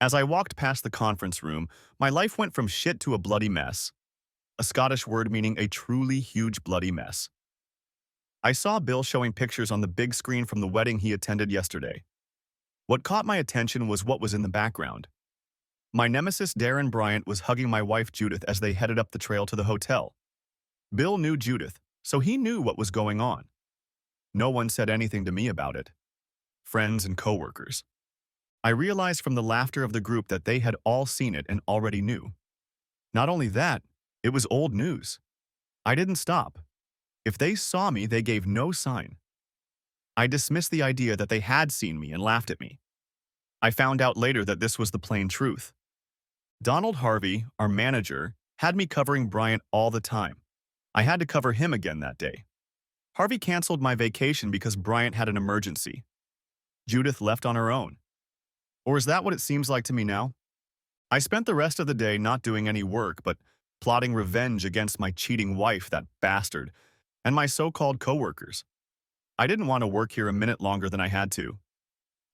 As I walked past the conference room, my life went from shit to a bloody mess. A Scottish word meaning a truly huge bloody mess. I saw Bill showing pictures on the big screen from the wedding he attended yesterday. What caught my attention was what was in the background. My nemesis Darren Bryant was hugging my wife Judith as they headed up the trail to the hotel. Bill knew Judith, so he knew what was going on. No one said anything to me about it. Friends and coworkers. I realized from the laughter of the group that they had all seen it and already knew. Not only that, it was old news. I didn't stop. If they saw me, they gave no sign. I dismissed the idea that they had seen me and laughed at me. I found out later that this was the plain truth. Donald Harvey, our manager, had me covering Bryant all the time. I had to cover him again that day. Harvey canceled my vacation because Bryant had an emergency. Judith left on her own. Or is that what it seems like to me now? I spent the rest of the day not doing any work, but plotting revenge against my cheating wife, that bastard, and my so-called coworkers. I didn't want to work here a minute longer than I had to.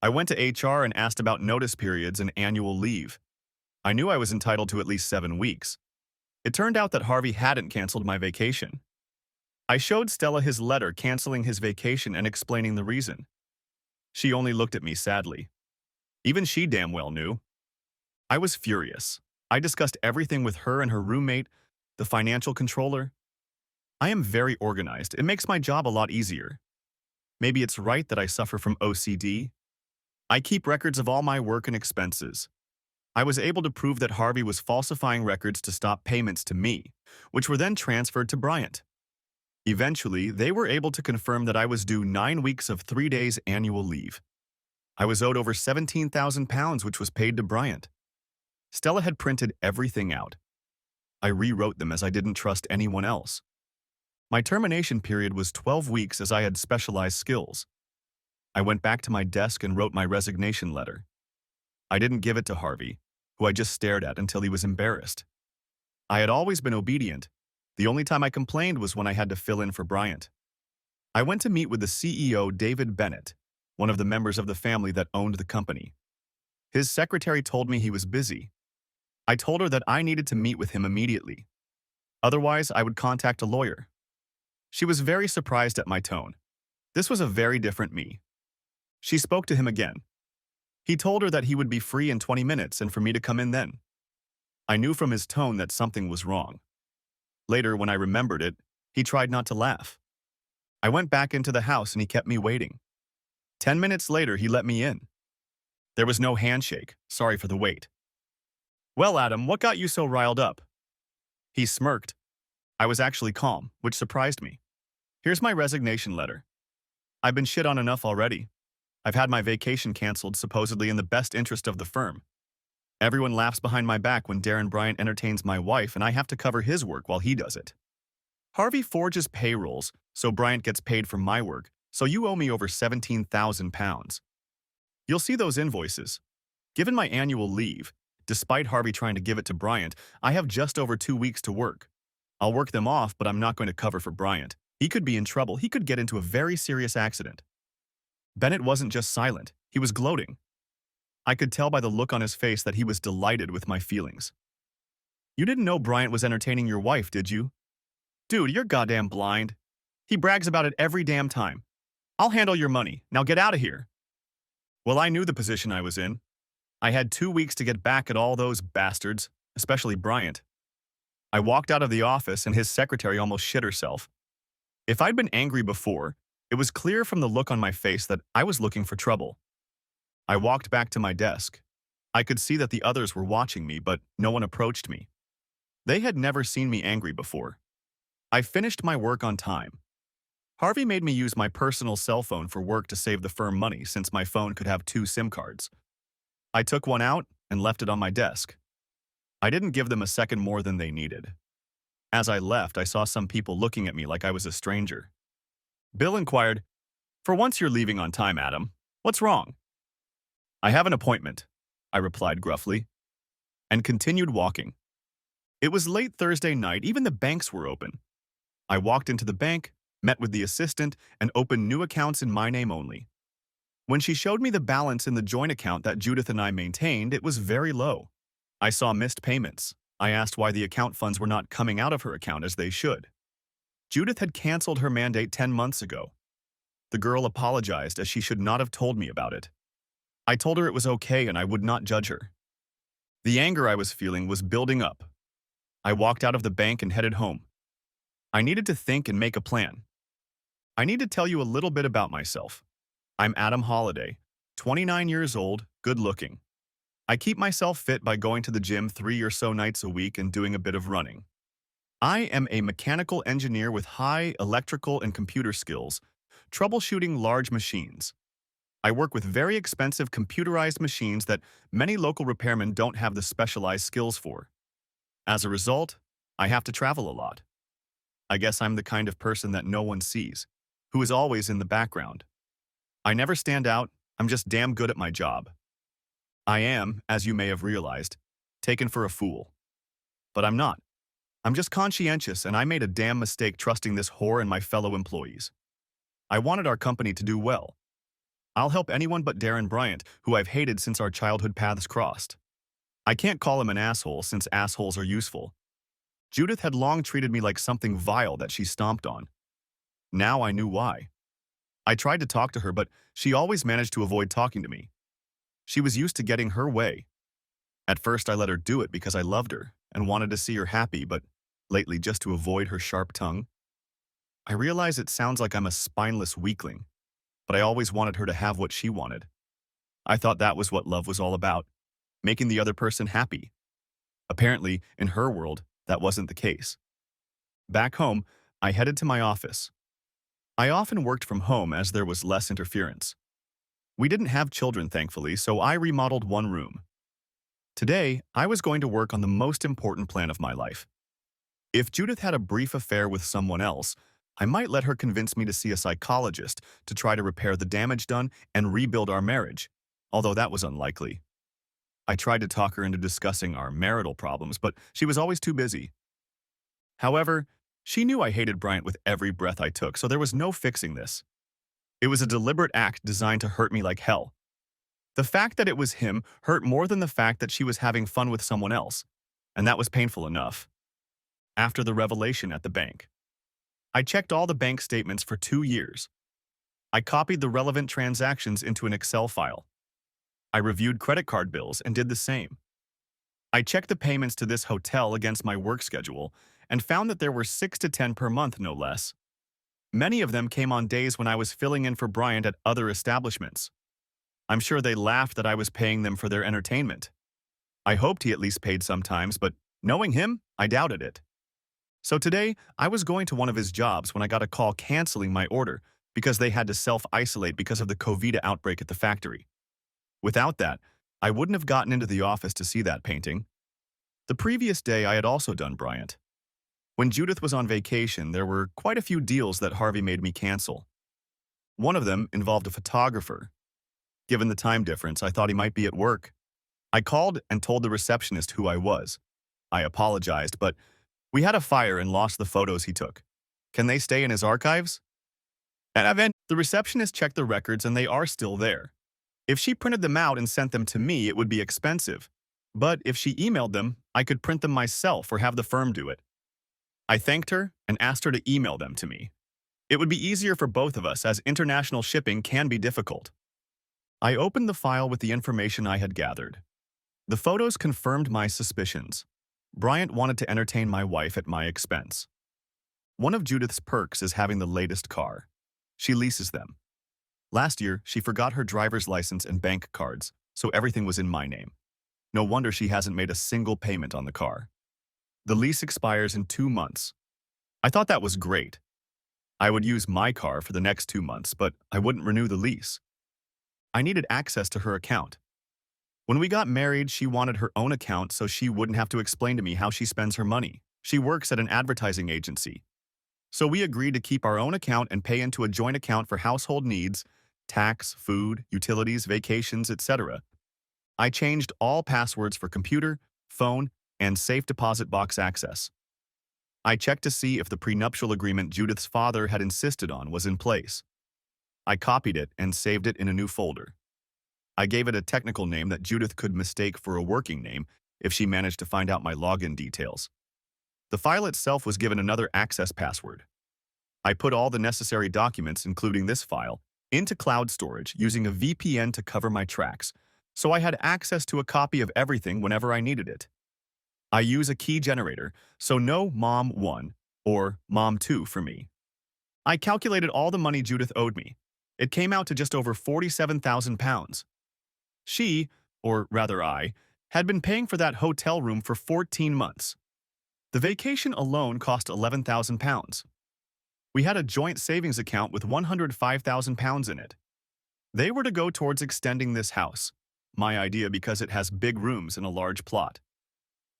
I went to HR and asked about notice periods and annual leave. I knew I was entitled to at least 7 weeks. It turned out that Harvey hadn't canceled my vacation. I showed Stella his letter canceling his vacation and explaining the reason. She only looked at me sadly. Even she damn well knew. I was furious. I discussed everything with her and her roommate, the financial controller. I am very organized. It makes my job a lot easier. Maybe it's right that I suffer from OCD. I keep records of all my work and expenses. I was able to prove that Harvey was falsifying records to stop payments to me, which were then transferred to Bryant. Eventually, they were able to confirm that I was due 9 weeks of 3 days annual leave. I was owed over £17,000, which was paid to Bryant. Stella had printed everything out. I rewrote them as I didn't trust anyone else. My termination period was 12 weeks as I had specialized skills. I went back to my desk and wrote my resignation letter. I didn't give it to Harvey, who I just stared at until he was embarrassed. I had always been obedient. The only time I complained was when I had to fill in for Bryant. I went to meet with the CEO, David Bennett, one of the members of the family that owned the company. His secretary told me he was busy. I told her that I needed to meet with him immediately. Otherwise, I would contact a lawyer. She was very surprised at my tone. This was a very different me. She spoke to him again. He told her that he would be free in 20 minutes and for me to come in then. I knew from his tone that something was wrong. Later, when I remembered it, he tried not to laugh. I went back into the house and he kept me waiting. 10 minutes later, he let me in. There was no handshake. Sorry for the wait. Well, Adam, what got you so riled up? He smirked. I was actually calm, which surprised me. Here's my resignation letter. I've been shit on enough already. I've had my vacation canceled supposedly in the best interest of the firm. Everyone laughs behind my back when Darren Bryant entertains my wife and I have to cover his work while he does it. Harvey forges payrolls, so Bryant gets paid for my work, so you owe me over £17,000. You'll see those invoices. Given my annual leave, despite Harvey trying to give it to Bryant, I have just over 2 weeks to work. I'll work them off, but I'm not going to cover for Bryant. He could be in trouble. He could get into a very serious accident. Bennett wasn't just silent. He was gloating. I could tell by the look on his face that he was delighted with my feelings. You didn't know Bryant was entertaining your wife, did you? Dude, you're goddamn blind. He brags about it every damn time. I'll handle your money. Now get out of here. Well, I knew the position I was in. I had 2 weeks to get back at all those bastards, especially Bryant. I walked out of the office and his secretary almost shit herself. If I'd been angry before, it was clear from the look on my face that I was looking for trouble. I walked back to my desk. I could see that the others were watching me, but no one approached me. They had never seen me angry before. I finished my work on time. Harvey made me use my personal cell phone for work to save the firm money since my phone could have 2 SIM cards. I took one out and left it on my desk. I didn't give them a second more than they needed. As I left, I saw some people looking at me like I was a stranger. Bill inquired, "For once you're leaving on time, Adam. What's wrong?" "I have an appointment," I replied gruffly, and continued walking. It was late Thursday night. Even the banks were open. I walked into the bank, met with the assistant, and opened new accounts in my name only. When she showed me the balance in the joint account that Judith and I maintained, it was very low. I saw missed payments. I asked why the account funds were not coming out of her account as they should. Judith had canceled her mandate 10 months ago. The girl apologized as she should not have told me about it. I told her it was okay and I would not judge her. The anger I was feeling was building up. I walked out of the bank and headed home. I needed to think and make a plan. I need to tell you a little bit about myself. I'm Adam Holliday, 29 years old, good looking. I keep myself fit by going to the gym 3 or so nights a week and doing a bit of running. I am a mechanical engineer with high electrical and computer skills, troubleshooting large machines. I work with very expensive computerized machines that many local repairmen don't have the specialized skills for. As a result, I have to travel a lot. I guess I'm the kind of person that no one sees, who is always in the background. I never stand out, I'm just damn good at my job. I am, as you may have realized, taken for a fool. But I'm not. I'm just conscientious and I made a damn mistake trusting this whore and my fellow employees. I wanted our company to do well. I'll help anyone but Darren Bryant, who I've hated since our childhood paths crossed. I can't call him an asshole since assholes are useful. Judith had long treated me like something vile that she stomped on. Now I knew why. I tried to talk to her, but she always managed to avoid talking to me. She was used to getting her way. At first I let her do it because I loved her and wanted to see her happy, but lately just to avoid her sharp tongue. I realize it sounds like I'm a spineless weakling, but I always wanted her to have what she wanted. I thought that was what love was all about, making the other person happy. Apparently, in her world, that wasn't the case. Back home, I headed to my office. I often worked from home as there was less interference. We didn't have children, thankfully, so I remodeled one room. Today, I was going to work on the most important plan of my life. If Judith had a brief affair with someone else, I might let her convince me to see a psychologist to try to repair the damage done and rebuild our marriage, although that was unlikely. I tried to talk her into discussing our marital problems, but she was always too busy. However, she knew I hated Bryant with every breath I took, so there was no fixing this. It was a deliberate act designed to hurt me like hell. The fact that it was him hurt more than the fact that she was having fun with someone else, and that was painful enough. After the revelation at the bank, I checked all the bank statements for 2 years. I copied the relevant transactions into an Excel file. I reviewed credit card bills and did the same. I checked the payments to this hotel against my work schedule and found that there were 6 to 10 per month, no less. Many of them came on days when I was filling in for Bryant at other establishments. I'm sure they laughed that I was paying them for their entertainment. I hoped he at least paid sometimes, but knowing him, I doubted it. So today, I was going to one of his jobs when I got a call canceling my order because they had to self-isolate because of the COVID outbreak at the factory. Without that, I wouldn't have gotten into the office to see that painting. The previous day, I had also done Bryant. When Judith was on vacation, there were quite a few deals that Harvey made me cancel. One of them involved a photographer. Given the time difference, I thought he might be at work. I called and told the receptionist who I was. I apologized, but we had a fire and lost the photos he took. Can they stay in his archives? The receptionist checked the records and they are still there. If she printed them out and sent them to me, it would be expensive. But if she emailed them, I could print them myself or have the firm do it. I thanked her and asked her to email them to me. It would be easier for both of us as international shipping can be difficult. I opened the file with the information I had gathered. The photos confirmed my suspicions. Bryant wanted to entertain my wife at my expense. One of Judith's perks is having the latest car. She leases them. Last year, she forgot her driver's license and bank cards, so everything was in my name. No wonder she hasn't made a single payment on the car. The lease expires in 2 months. I thought that was great. I would use my car for the next 2 months, but I wouldn't renew the lease. I needed access to her account. When we got married, she wanted her own account so she wouldn't have to explain to me how she spends her money. She works at an advertising agency. So we agreed to keep our own account and pay into a joint account for household needs, tax, food, utilities, vacations, etc. I changed all passwords for computer, phone, and safe deposit box access. I checked to see if the prenuptial agreement Judith's father had insisted on was in place. I copied it and saved it in a new folder. I gave it a technical name that Judith could mistake for a working name if she managed to find out my login details. The file itself was given another access password. I put all the necessary documents, including this file, into cloud storage using a VPN to cover my tracks, so I had access to a copy of everything whenever I needed it. I use a key generator, so no Mom 1 or Mom 2 for me. I calculated all the money Judith owed me. It came out to just over £47,000. She, or rather I, had been paying for that hotel room for 14 months. The vacation alone cost £11,000. We had a joint savings account with £105,000 in it. They were to go towards extending this house, my idea because it has big rooms and a large plot.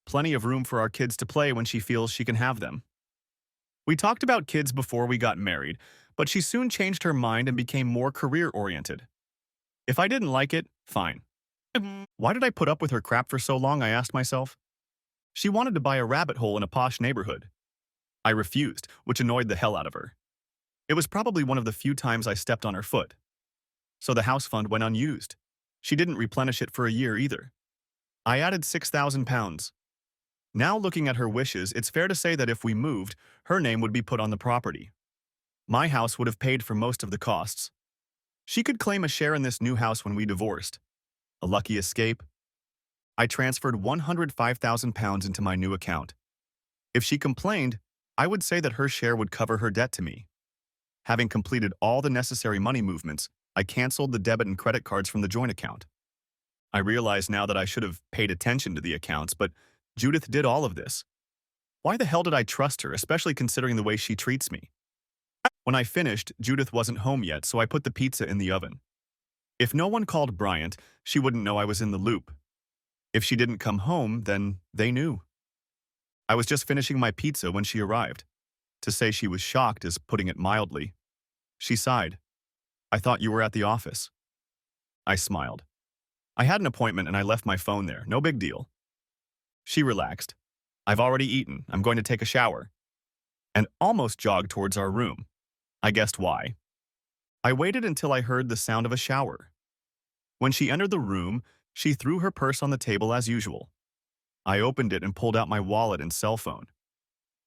Plenty of room for our kids to play when she feels she can have them. We talked about kids before we got married, but she soon changed her mind and became more career-oriented. If I didn't like it, fine. Why did I put up with her crap for so long, I asked myself. She wanted to buy a rabbit hole in a posh neighborhood. I refused, which annoyed the hell out of her. It was probably one of the few times I stepped on her foot. So the house fund went unused. She didn't replenish it for a year either. I added £6,000. Now looking at her wishes, it's fair to say that if we moved, her name would be put on the property. My house would have paid for most of the costs. She could claim a share in this new house when we divorced. A lucky escape. I transferred £105,000 into my new account. If she complained, I would say that her share would cover her debt to me. Having completed all the necessary money movements, I canceled the debit and credit cards from the joint account. I realize now that I should have paid attention to the accounts, but Judith did all of this. Why the hell did I trust her, especially considering the way she treats me? When I finished, Judith wasn't home yet, so I put the pizza in the oven. If no one called Bryant, she wouldn't know I was in the loop. If she didn't come home, then they knew. I was just finishing my pizza when she arrived. To say she was shocked is putting it mildly. She sighed. I thought you were at the office. I smiled. I had an appointment and I left my phone there, no big deal. She relaxed. I've already eaten, I'm going to take a shower. And almost jogged towards our room. I guessed why. I waited until I heard the sound of a shower. When she entered the room, she threw her purse on the table as usual. I opened it and pulled out my wallet and cell phone.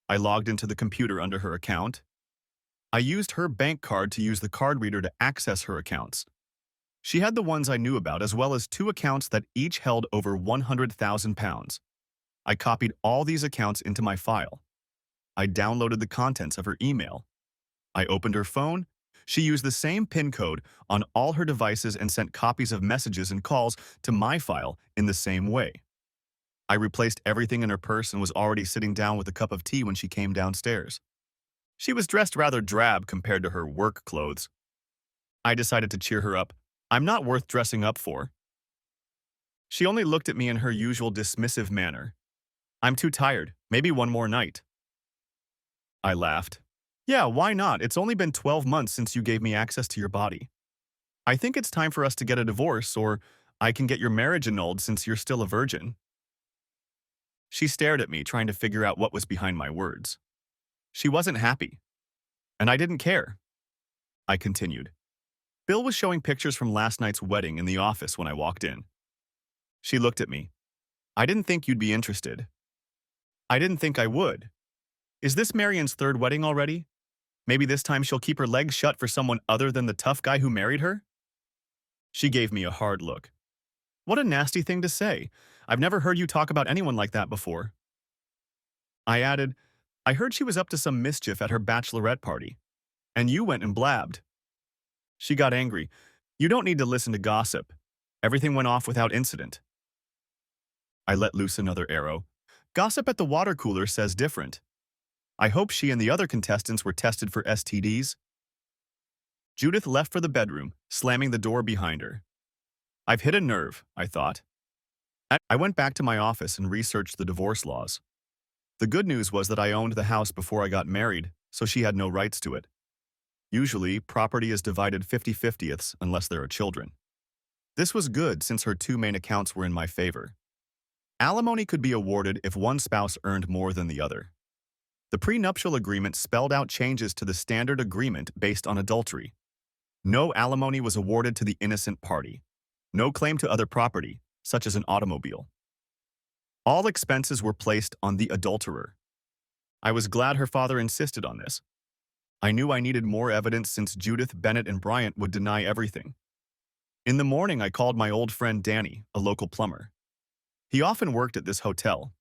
I logged into the computer under her account. I used her bank card to use the card reader to access her accounts. She had the ones I knew about as well as 2 accounts that each held over £100,000. I copied all these accounts into my file. I downloaded the contents of her email. I opened her phone. She used the same PIN code on all her devices and sent copies of messages and calls to my file in the same way. I replaced everything in her purse and was already sitting down with a cup of tea when she came downstairs. She was dressed rather drab compared to her work clothes. I decided to cheer her up. I'm not worth dressing up for. She only looked at me in her usual dismissive manner. I'm too tired. Maybe one more night. I laughed. Yeah, why not? It's only been 12 months since you gave me access to your body. I think it's time for us to get a divorce, or I can get your marriage annulled since you're still a virgin. She stared at me, trying to figure out what was behind my words. She wasn't happy. And I didn't care. I continued. Bill was showing pictures from last night's wedding in the office when I walked in. She looked at me. I didn't think you'd be interested. I didn't think I would. Is this Marion's 3rd wedding already? Maybe this time she'll keep her legs shut for someone other than the tough guy who married her? She gave me a hard look. What a nasty thing to say. I've never heard you talk about anyone like that before. I added, I heard she was up to some mischief at her bachelorette party. And you went and blabbed. She got angry. You don't need to listen to gossip. Everything went off without incident. I let loose another arrow. Gossip at the water cooler says different. I hope she and the other contestants were tested for STDs. Judith left for the bedroom, slamming the door behind her. I've hit a nerve, I thought. I went back to my office and researched the divorce laws. The good news was that I owned the house before I got married, so she had no rights to it. Usually, property is divided 50-50ths unless there are children. This was good since her 2 main accounts were in my favor. Alimony could be awarded if one spouse earned more than the other. The prenuptial agreement spelled out changes to the standard agreement based on adultery. No alimony was awarded to the innocent party. No claim to other property, such as an automobile. All expenses were placed on the adulterer. I was glad her father insisted on this. I knew I needed more evidence since Judith, Bennett, and Bryant would deny everything. In the morning, I called my old friend Danny, a local plumber. He often worked at this hotel.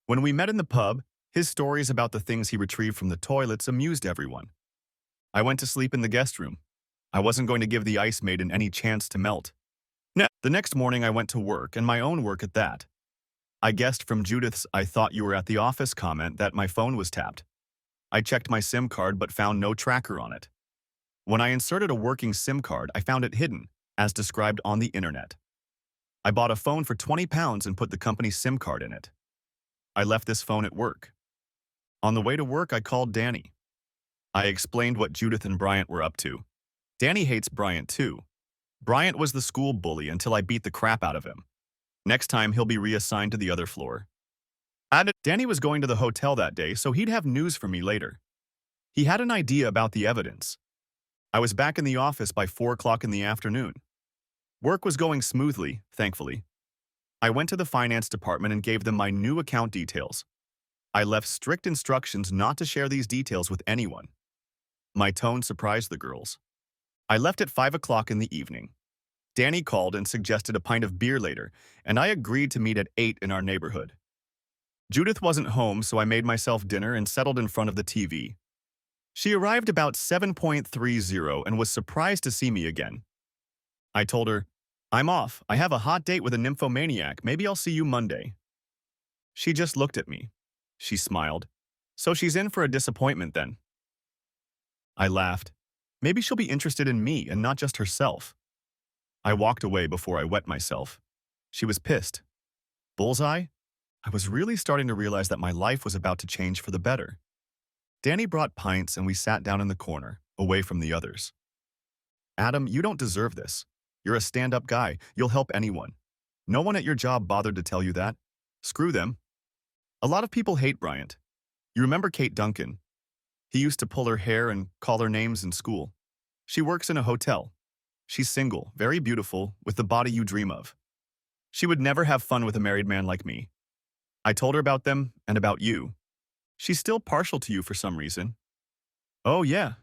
When we met in the pub, his stories about the things he retrieved from the toilets amused everyone. I went to sleep in the guest room. I wasn't going to give the ice maiden any chance to melt. The next morning, I went to work, and my own work at that. I guessed from Judith's "I thought you were at the office" comment that my phone was tapped. I checked my SIM card but found no tracker on it. When I inserted a working SIM card, I found it hidden, as described on the internet. I bought a phone for £20 and put the company's SIM card in it. I left this phone at work. On the way to work, I called Danny. I explained what Judith and Bryant were up to. Danny hates Bryant too. Bryant was the school bully until I beat the crap out of him. Next time, he'll be reassigned to the other floor. Danny was going to the hotel that day, so he'd have news for me later. He had an idea about the evidence. I was back in the office by 4 o'clock in the afternoon. Work was going smoothly, thankfully. I went to the finance department and gave them my new account details. I left strict instructions not to share these details with anyone. My tone surprised the girls. I left at 5 o'clock in the evening. Danny called and suggested a pint of beer later, and I agreed to meet at 8 in our neighborhood. Judith wasn't home, so I made myself dinner and settled in front of the TV. She arrived about 7:30 and was surprised to see me again. I told her, "I'm off. I have a hot date with a nymphomaniac. Maybe I'll see you Monday." She just looked at me. She smiled. "So she's in for a disappointment then." I laughed. Maybe she'll be interested in me and not just herself. I walked away before I wet myself. She was pissed. Bullseye? I was really starting to realize that my life was about to change for the better. Danny brought pints and we sat down in the corner, away from the others. "Adam, you don't deserve this. You're a stand-up guy. You'll help anyone. No one at your job bothered to tell you that. Screw them. A lot of people hate Bryant. You remember Kate Duncan? He used to pull her hair and call her names in school. She works in a hotel. She's single, very beautiful, with the body you dream of. She would never have fun with a married man like me. I told her about them and about you. She's still partial to you for some reason. Oh yeah.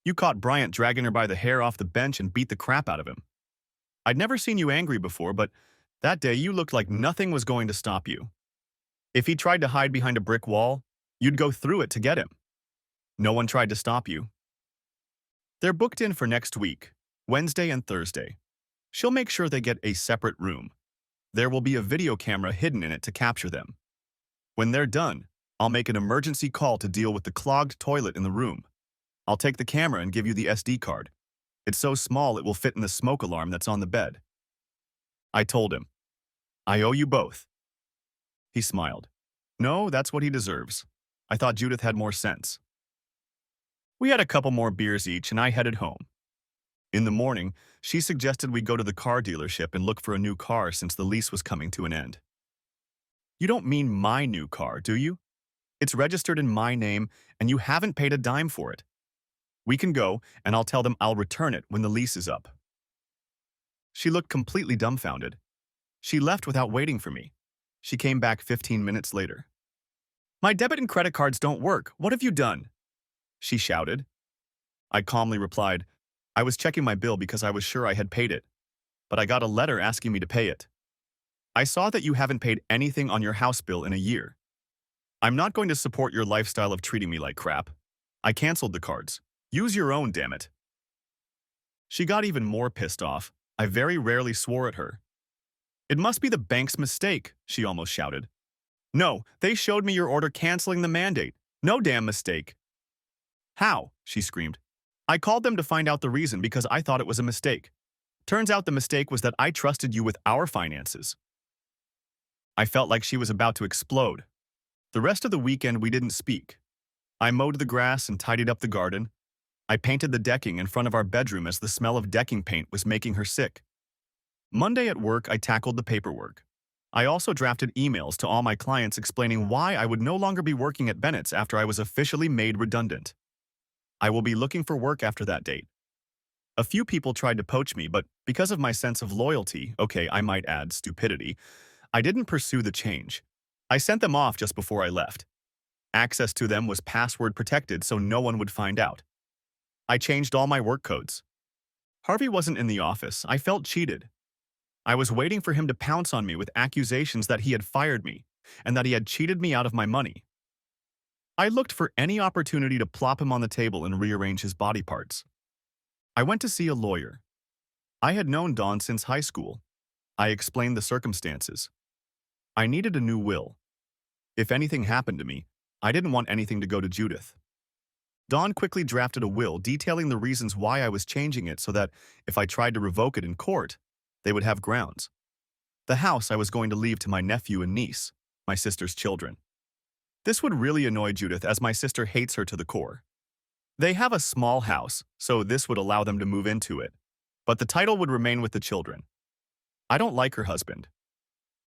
You caught Bryant dragging her by the hair off the bench and beat the crap out of him. I'd never seen you angry before, but that day you looked like nothing was going to stop you. If he tried to hide behind a brick wall, you'd go through it to get him. No one tried to stop you. They're booked in for next week, Wednesday and Thursday. She'll make sure they get a separate room. There will be a video camera hidden in it to capture them. When they're done, I'll make an emergency call to deal with the clogged toilet in the room. I'll take the camera and give you the SD card. It's so small it will fit in the smoke alarm that's on the bed." I told him, "I owe you both." He smiled. No, that's what he deserves. I thought Judith had more sense. We had a couple more beers each and I headed home. In the morning, she suggested we go to the car dealership and look for a new car since the lease was coming to an end. "You don't mean my new car, do you? It's registered in my name and you haven't paid a dime for it. We can go and I'll tell them I'll return it when the lease is up." She looked completely dumbfounded. She left without waiting for me. She came back 15 minutes later. "My debit and credit cards don't work. What have you done?" she shouted. I calmly replied, "I was checking my bill because I was sure I had paid it, but I got a letter asking me to pay it. I saw that you haven't paid anything on your house bill in a year. I'm not going to support your lifestyle of treating me like crap. I canceled the cards. Use your own, damn it." She got even more pissed off. I very rarely swore at her. "It must be the bank's mistake," she almost shouted. "No, they showed me your order canceling the mandate. No damn mistake." "How?" she screamed. "I called them to find out the reason because I thought it was a mistake. Turns out the mistake was that I trusted you with our finances." I felt like she was about to explode. The rest of the weekend we didn't speak. I mowed the grass and tidied up the garden. I painted the decking in front of our bedroom as the smell of decking paint was making her sick. Monday at work, I tackled the paperwork. I also drafted emails to all my clients explaining why I would no longer be working at Bennett's after I was officially made redundant. I will be looking for work after that date. A few people tried to poach me, but because of my sense of loyalty, okay, I might add stupidity, I didn't pursue the change. I sent them off just before I left. Access to them was password protected so no one would find out. I changed all my work codes. Harvey wasn't in the office. I felt cheated. I was waiting for him to pounce on me with accusations that he had fired me and that he had cheated me out of my money. I looked for any opportunity to plop him on the table and rearrange his body parts. I went to see a lawyer. I had known Dawn since high school. I explained the circumstances. I needed a new will. If anything happened to me, I didn't want anything to go to Judith. Dawn quickly drafted a will detailing the reasons why I was changing it so that if I tried to revoke it in court, they would have grounds. The house I was going to leave to my nephew and niece, my sister's children. This would really annoy Judith as my sister hates her to the core. They have a small house, so this would allow them to move into it, but the title would remain with the children. I don't like her husband.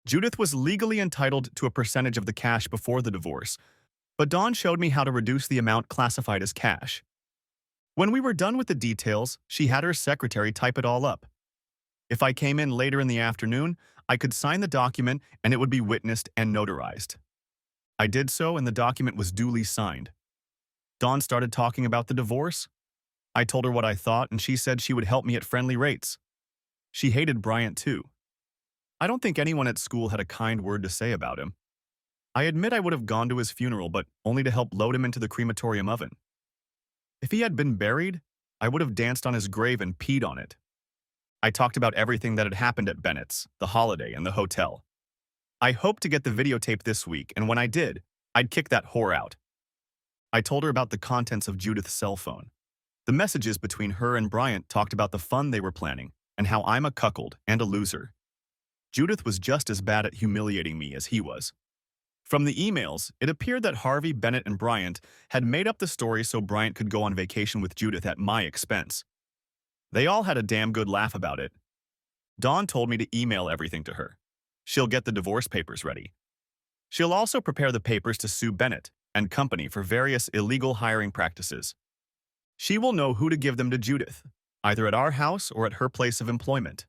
Judith was legally entitled to a percentage of the cash before the divorce, but Dawn showed me how to reduce the amount classified as cash. When we were done with the details, she had her secretary type it all up. If I came in later in the afternoon, I could sign the document and it would be witnessed and notarized. I did so and the document was duly signed. Dawn started talking about the divorce. I told her what I thought and she said she would help me at friendly rates. She hated Bryant too. I don't think anyone at school had a kind word to say about him. I admit I would have gone to his funeral, but only to help load him into the crematorium oven. If he had been buried, I would have danced on his grave and peed on it. I talked about everything that had happened at Bennett's, the holiday, and the hotel. I hoped to get the videotape this week, and when I did, I'd kick that whore out. I told her about the contents of Judith's cell phone. The messages between her and Bryant talked about the fun they were planning and how I'm a cuckold and a loser. Judith was just as bad at humiliating me as he was. From the emails, it appeared that Harvey, Bennett, and Bryant had made up the story so Bryant could go on vacation with Judith at my expense. They all had a damn good laugh about it. Dawn told me to email everything to her. She'll get the divorce papers ready. She'll also prepare the papers to sue Bennett and company for various illegal hiring practices. She will know who to give them to Judith, either at our house or at her place of employment.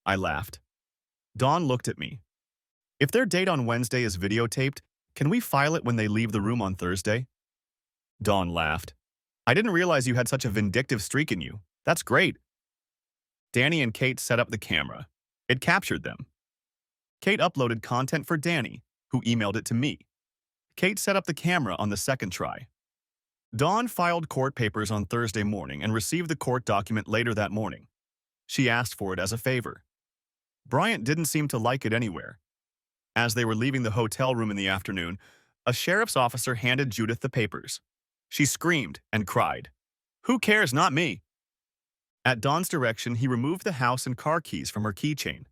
I laughed. Dawn looked at me. If their date on Wednesday is videotaped, can we file it when they leave the room on Thursday? Dawn laughed. I didn't realize you had such a vindictive streak in you. That's great. Danny and Kate set up the camera. It captured them. Kate uploaded content for Danny, who emailed it to me. Kate set up the camera on the second try. Dawn filed court papers on Thursday morning and received the court document later that morning. She asked for it as a favor. Bryant didn't seem to like it anywhere. As they were leaving the hotel room in the afternoon, a sheriff's officer handed Judith the papers. She screamed and cried, "Who cares, not me?" At Dawn's direction, he removed the house and car keys from her keychain.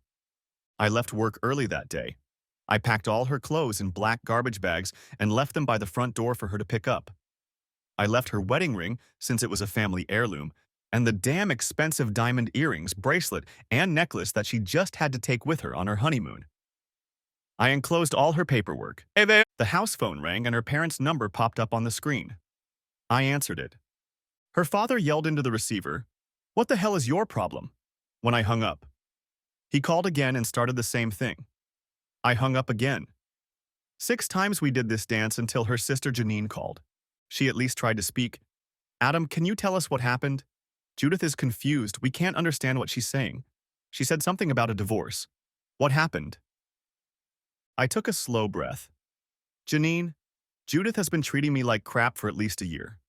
I left work early that day. I packed all her clothes in black garbage bags and left them by the front door for her to pick up. I left her wedding ring, since it was a family heirloom, and the damn expensive diamond earrings, bracelet, and necklace that she just had to take with her on her honeymoon. I enclosed all her paperwork. Hey there! The house phone rang and her parents' number popped up on the screen. I answered it. Her father yelled into the receiver, "What the hell is your problem?" when I hung up. He called again and started the same thing. I hung up again. 6 times we did this dance until her sister Janine called. She at least tried to speak. "Adam, can you tell us what happened? Judith is confused. We can't understand what she's saying. She said something about a divorce. What happened?" I took a slow breath. "Janine, Judith has been treating me like crap for at least a year.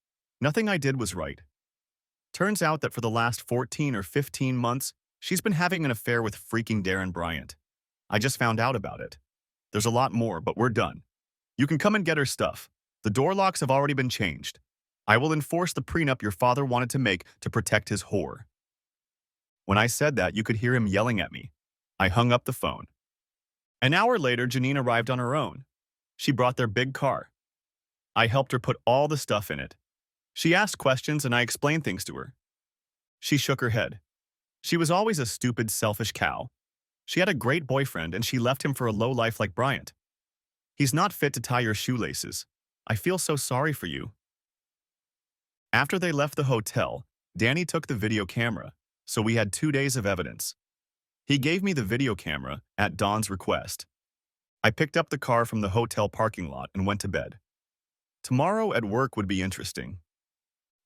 Nothing I did was right. Turns out that for the last 14 or 15 months, she's been having an affair with freaking Darren Bryant. I just found out about it. There's a lot more, but we're done. You can come and get her stuff. The door locks have already been changed. I will enforce the prenup your father wanted to make to protect his whore." When I said that, you could hear him yelling at me. I hung up the phone. An hour later, Janine arrived on her own. She brought their big car. I helped her put all the stuff in it. She asked questions and I explained things to her. She shook her head. She was always a stupid, selfish cow. She had a great boyfriend and she left him for a lowlife like Bryant. He's not fit to tie your shoelaces. I feel so sorry for you. After they left the hotel, Danny took the video camera, so we had 2 days of evidence. He gave me the video camera at Dawn's request. I picked up the car from the hotel parking lot and went to bed. Tomorrow at work would be interesting.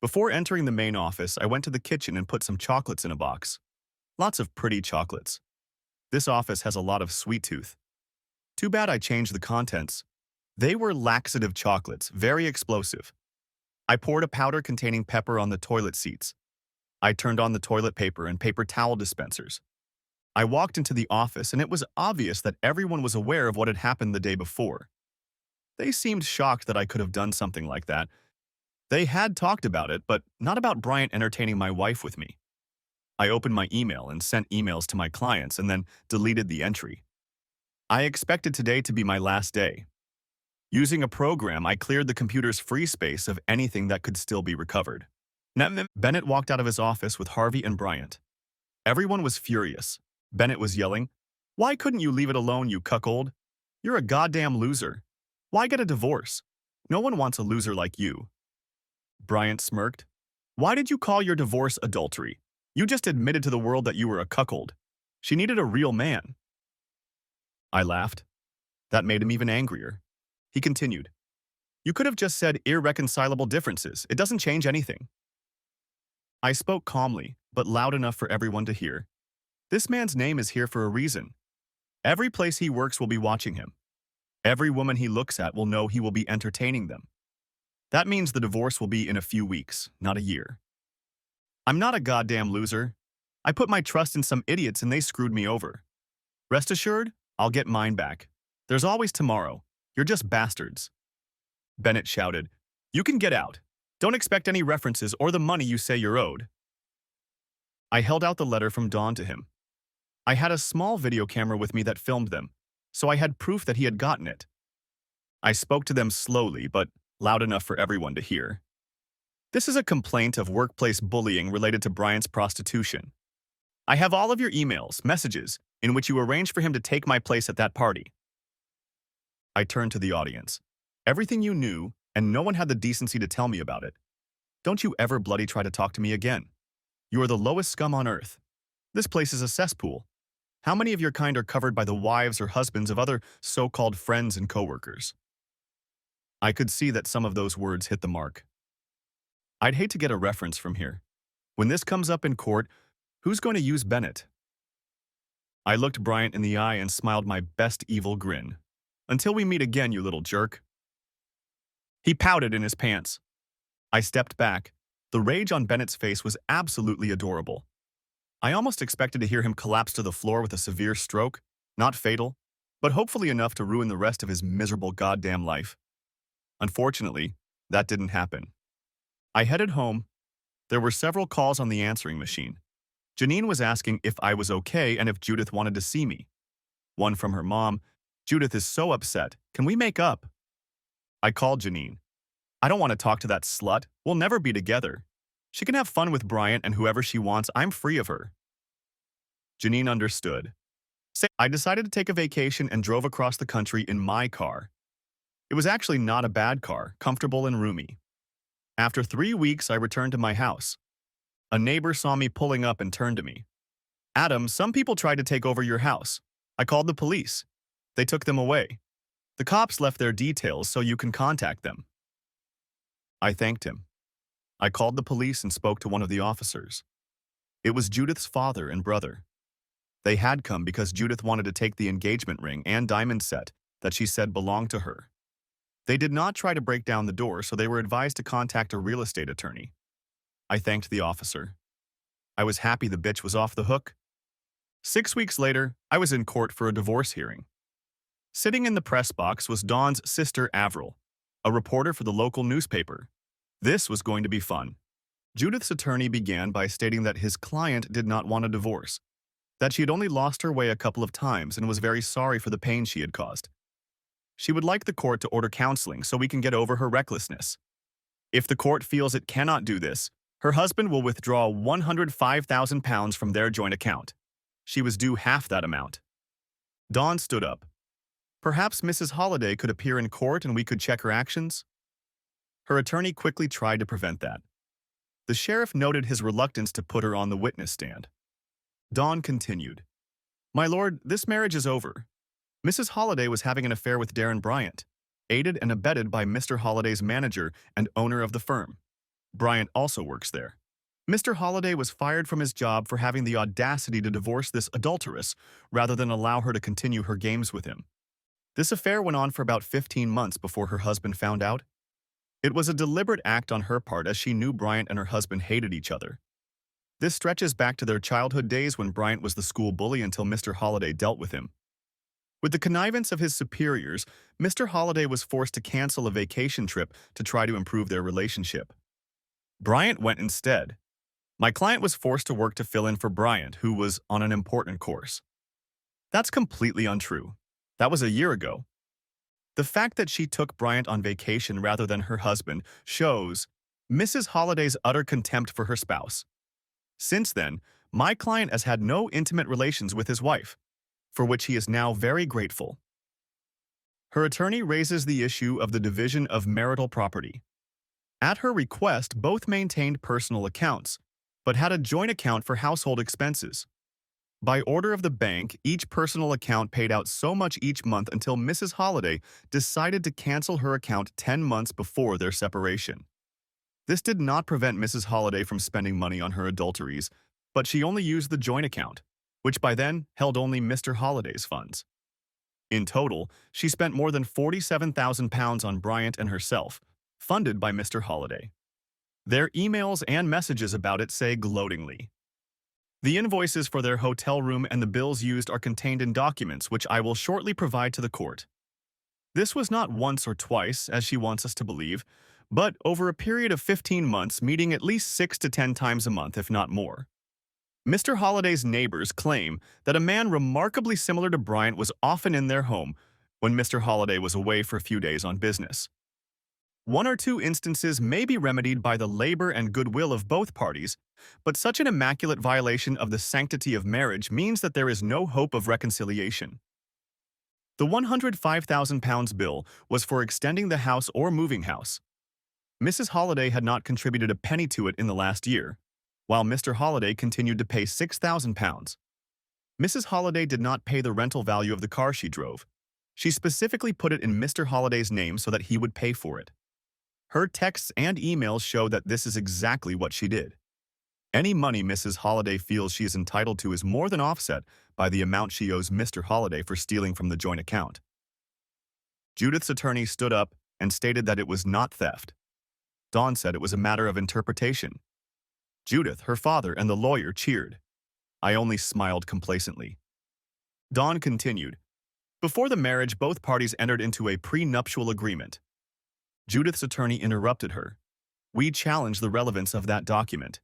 Before entering the main office, I went to the kitchen and put some chocolates in a box. Lots of pretty chocolates. This office has a lot of sweet tooth. Too bad I changed the contents. They were laxative chocolates, very explosive. I poured a powder containing pepper on the toilet seats. I turned on the toilet paper and paper towel dispensers. I walked into the office and it was obvious that everyone was aware of what had happened the day before. They seemed shocked that I could have done something like that. They had talked about it, but not about Bryant entertaining my wife with me. I opened my email and sent emails to my clients and then deleted the entry. I expected today to be my last day. Using a program, I cleared the computer's free space of anything that could still be recovered. Bennett walked out of his office with Harvey and Bryant. Everyone was furious. Bennett was yelling, "Why couldn't you leave it alone, you cuckold? You're a goddamn loser. Why get a divorce? No one wants a loser like you." Bryant smirked. "Why did you call your divorce adultery? You just admitted to the world that you were a cuckold. She needed a real man." I laughed. That made him even angrier. He continued, "You could have just said irreconcilable differences. It doesn't change anything." I spoke calmly, but loud enough for everyone to hear. This man's name is here for a reason. Every place he works will be watching him. Every woman he looks at will know he will be entertaining them. That means the divorce will be in a few weeks, not a year. I'm not a goddamn loser. I put my trust in some idiots and they screwed me over. Rest assured, I'll get mine back. There's always tomorrow. You're just bastards." Bennett shouted, "You can get out. Don't expect any references or the money you say you're owed." I held out the letter from Dawn to him. I had a small video camera with me that filmed them, so I had proof that he had gotten it. I spoke to them slowly, but loud enough for everyone to hear. "This is a complaint of workplace bullying related to Bryant's prostitution. I have all of your emails, messages, in which you arranged for him to take my place at that party." I turned to the audience. "Everything you knew, and no one had the decency to tell me about it. Don't you ever bloody try to talk to me again. You are the lowest scum on earth. This place is a cesspool. How many of your kind are covered by the wives or husbands of other so-called friends and coworkers?" I could see that some of those words hit the mark. I'd hate to get a reference from here. When this comes up in court, who's going to use Bennett? I looked Bryant in the eye and smiled my best evil grin. "Until we meet again, you little jerk." He pouted in his pants. I stepped back. The rage on Bennett's face was absolutely adorable. I almost expected to hear him collapse to the floor with a severe stroke, not fatal, but hopefully enough to ruin the rest of his miserable goddamn life. Unfortunately, that didn't happen. I headed home. There were several calls on the answering machine. Janine was asking if I was okay and if Judith wanted to see me. One from her mom, "Judith is so upset. Can we make up?" I called Janine. "I don't want to talk to that slut. We'll never be together. She can have fun with Bryant and whoever she wants. I'm free of her." Janine understood. I decided to take a vacation and drove across the country in my car. It was actually not a bad car, comfortable and roomy. After 3 weeks, I returned to my house. A neighbor saw me pulling up and turned to me. "Adam, some people tried to take over your house. I called the police. They took them away. The cops left their details so you can contact them." I thanked him. I called the police and spoke to one of the officers. It was Judith's father and brother. They had come because Judith wanted to take the engagement ring and diamond set that she said belonged to her. They did not try to break down the door, so they were advised to contact a real estate attorney. I thanked the officer. I was happy the bitch was off the hook. 6 weeks later, I was in court for a divorce hearing. Sitting in the press box was Dawn's sister Avril, a reporter for the local newspaper. This was going to be fun. Judith's attorney began by stating that his client did not want a divorce, that she had only lost her way a couple of times and was very sorry for the pain she had caused. She would like the court to order counseling so we can get over her recklessness. If the court feels it cannot do this, her husband will withdraw £105,000 from their joint account. She was due half that amount. Dawn stood up. Perhaps Mrs. Holliday could appear in court and we could check her actions? Her attorney quickly tried to prevent that. The sheriff noted his reluctance to put her on the witness stand. Dawn continued. My lord, this marriage is over. Mrs. Holliday was having an affair with Darren Bryant, aided and abetted by Mr. Holliday's manager and owner of the firm. Bryant also works there. Mr. Holliday was fired from his job for having the audacity to divorce this adulteress rather than allow her to continue her games with him. This affair went on for about 15 months before her husband found out. It was a deliberate act on her part as she knew Bryant and her husband hated each other. This stretches back to their childhood days when Bryant was the school bully until Mr. Holliday dealt with him. With the connivance of his superiors, Mr. Holliday was forced to cancel a vacation trip to try to improve their relationship. Bryant went instead. My client was forced to work to fill in for Bryant, who was on an important course. That's completely untrue. That was a year ago. The fact that she took Bryant on vacation rather than her husband shows Mrs. Holliday's utter contempt for her spouse. Since then, my client has had no intimate relations with his wife, for which he is now very grateful. Her attorney raises the issue of the division of marital property. At her request, both maintained personal accounts, but had a joint account for household expenses. By order of the bank, each personal account paid out so much each month until Mrs. Holliday decided to cancel her account 10 months before their separation. This did not prevent Mrs. Holliday from spending money on her adulteries, but she only used the joint account, which by then held only Mr. Holliday's funds. In total, she spent more than £47,000 on Bryant and herself, funded by Mr. Holliday. Their emails and messages about it say gloatingly. The invoices for their hotel room and the bills used are contained in documents which I will shortly provide to the court. This was not once or twice, as she wants us to believe, but over a period of 15 months, meeting at least 6 to 10 times a month, if not more. Mr. Holliday's neighbors claim that a man remarkably similar to Bryant was often in their home when Mr. Holliday was away for a few days on business. One or two instances may be remedied by the labor and goodwill of both parties, but such an immaculate violation of the sanctity of marriage means that there is no hope of reconciliation. The £105,000 bill was for extending the house or moving house. Mrs. Holliday had not contributed a penny to it in the last year, while Mr. Holliday continued to pay £6,000. Mrs. Holliday did not pay the rental value of the car she drove. She specifically put it in Mr. Holliday's name so that he would pay for it. Her texts and emails show that this is exactly what she did. Any money Mrs. Holliday feels she is entitled to is more than offset by the amount she owes Mr. Holliday for stealing from the joint account. Judith's attorney stood up and stated that it was not theft. Dawn said it was a matter of interpretation. Judith, her father, and the lawyer cheered. I only smiled complacently. Dawn continued. Before the marriage, both parties entered into a prenuptial agreement. Judith's attorney interrupted her. We challenge the relevance of that document.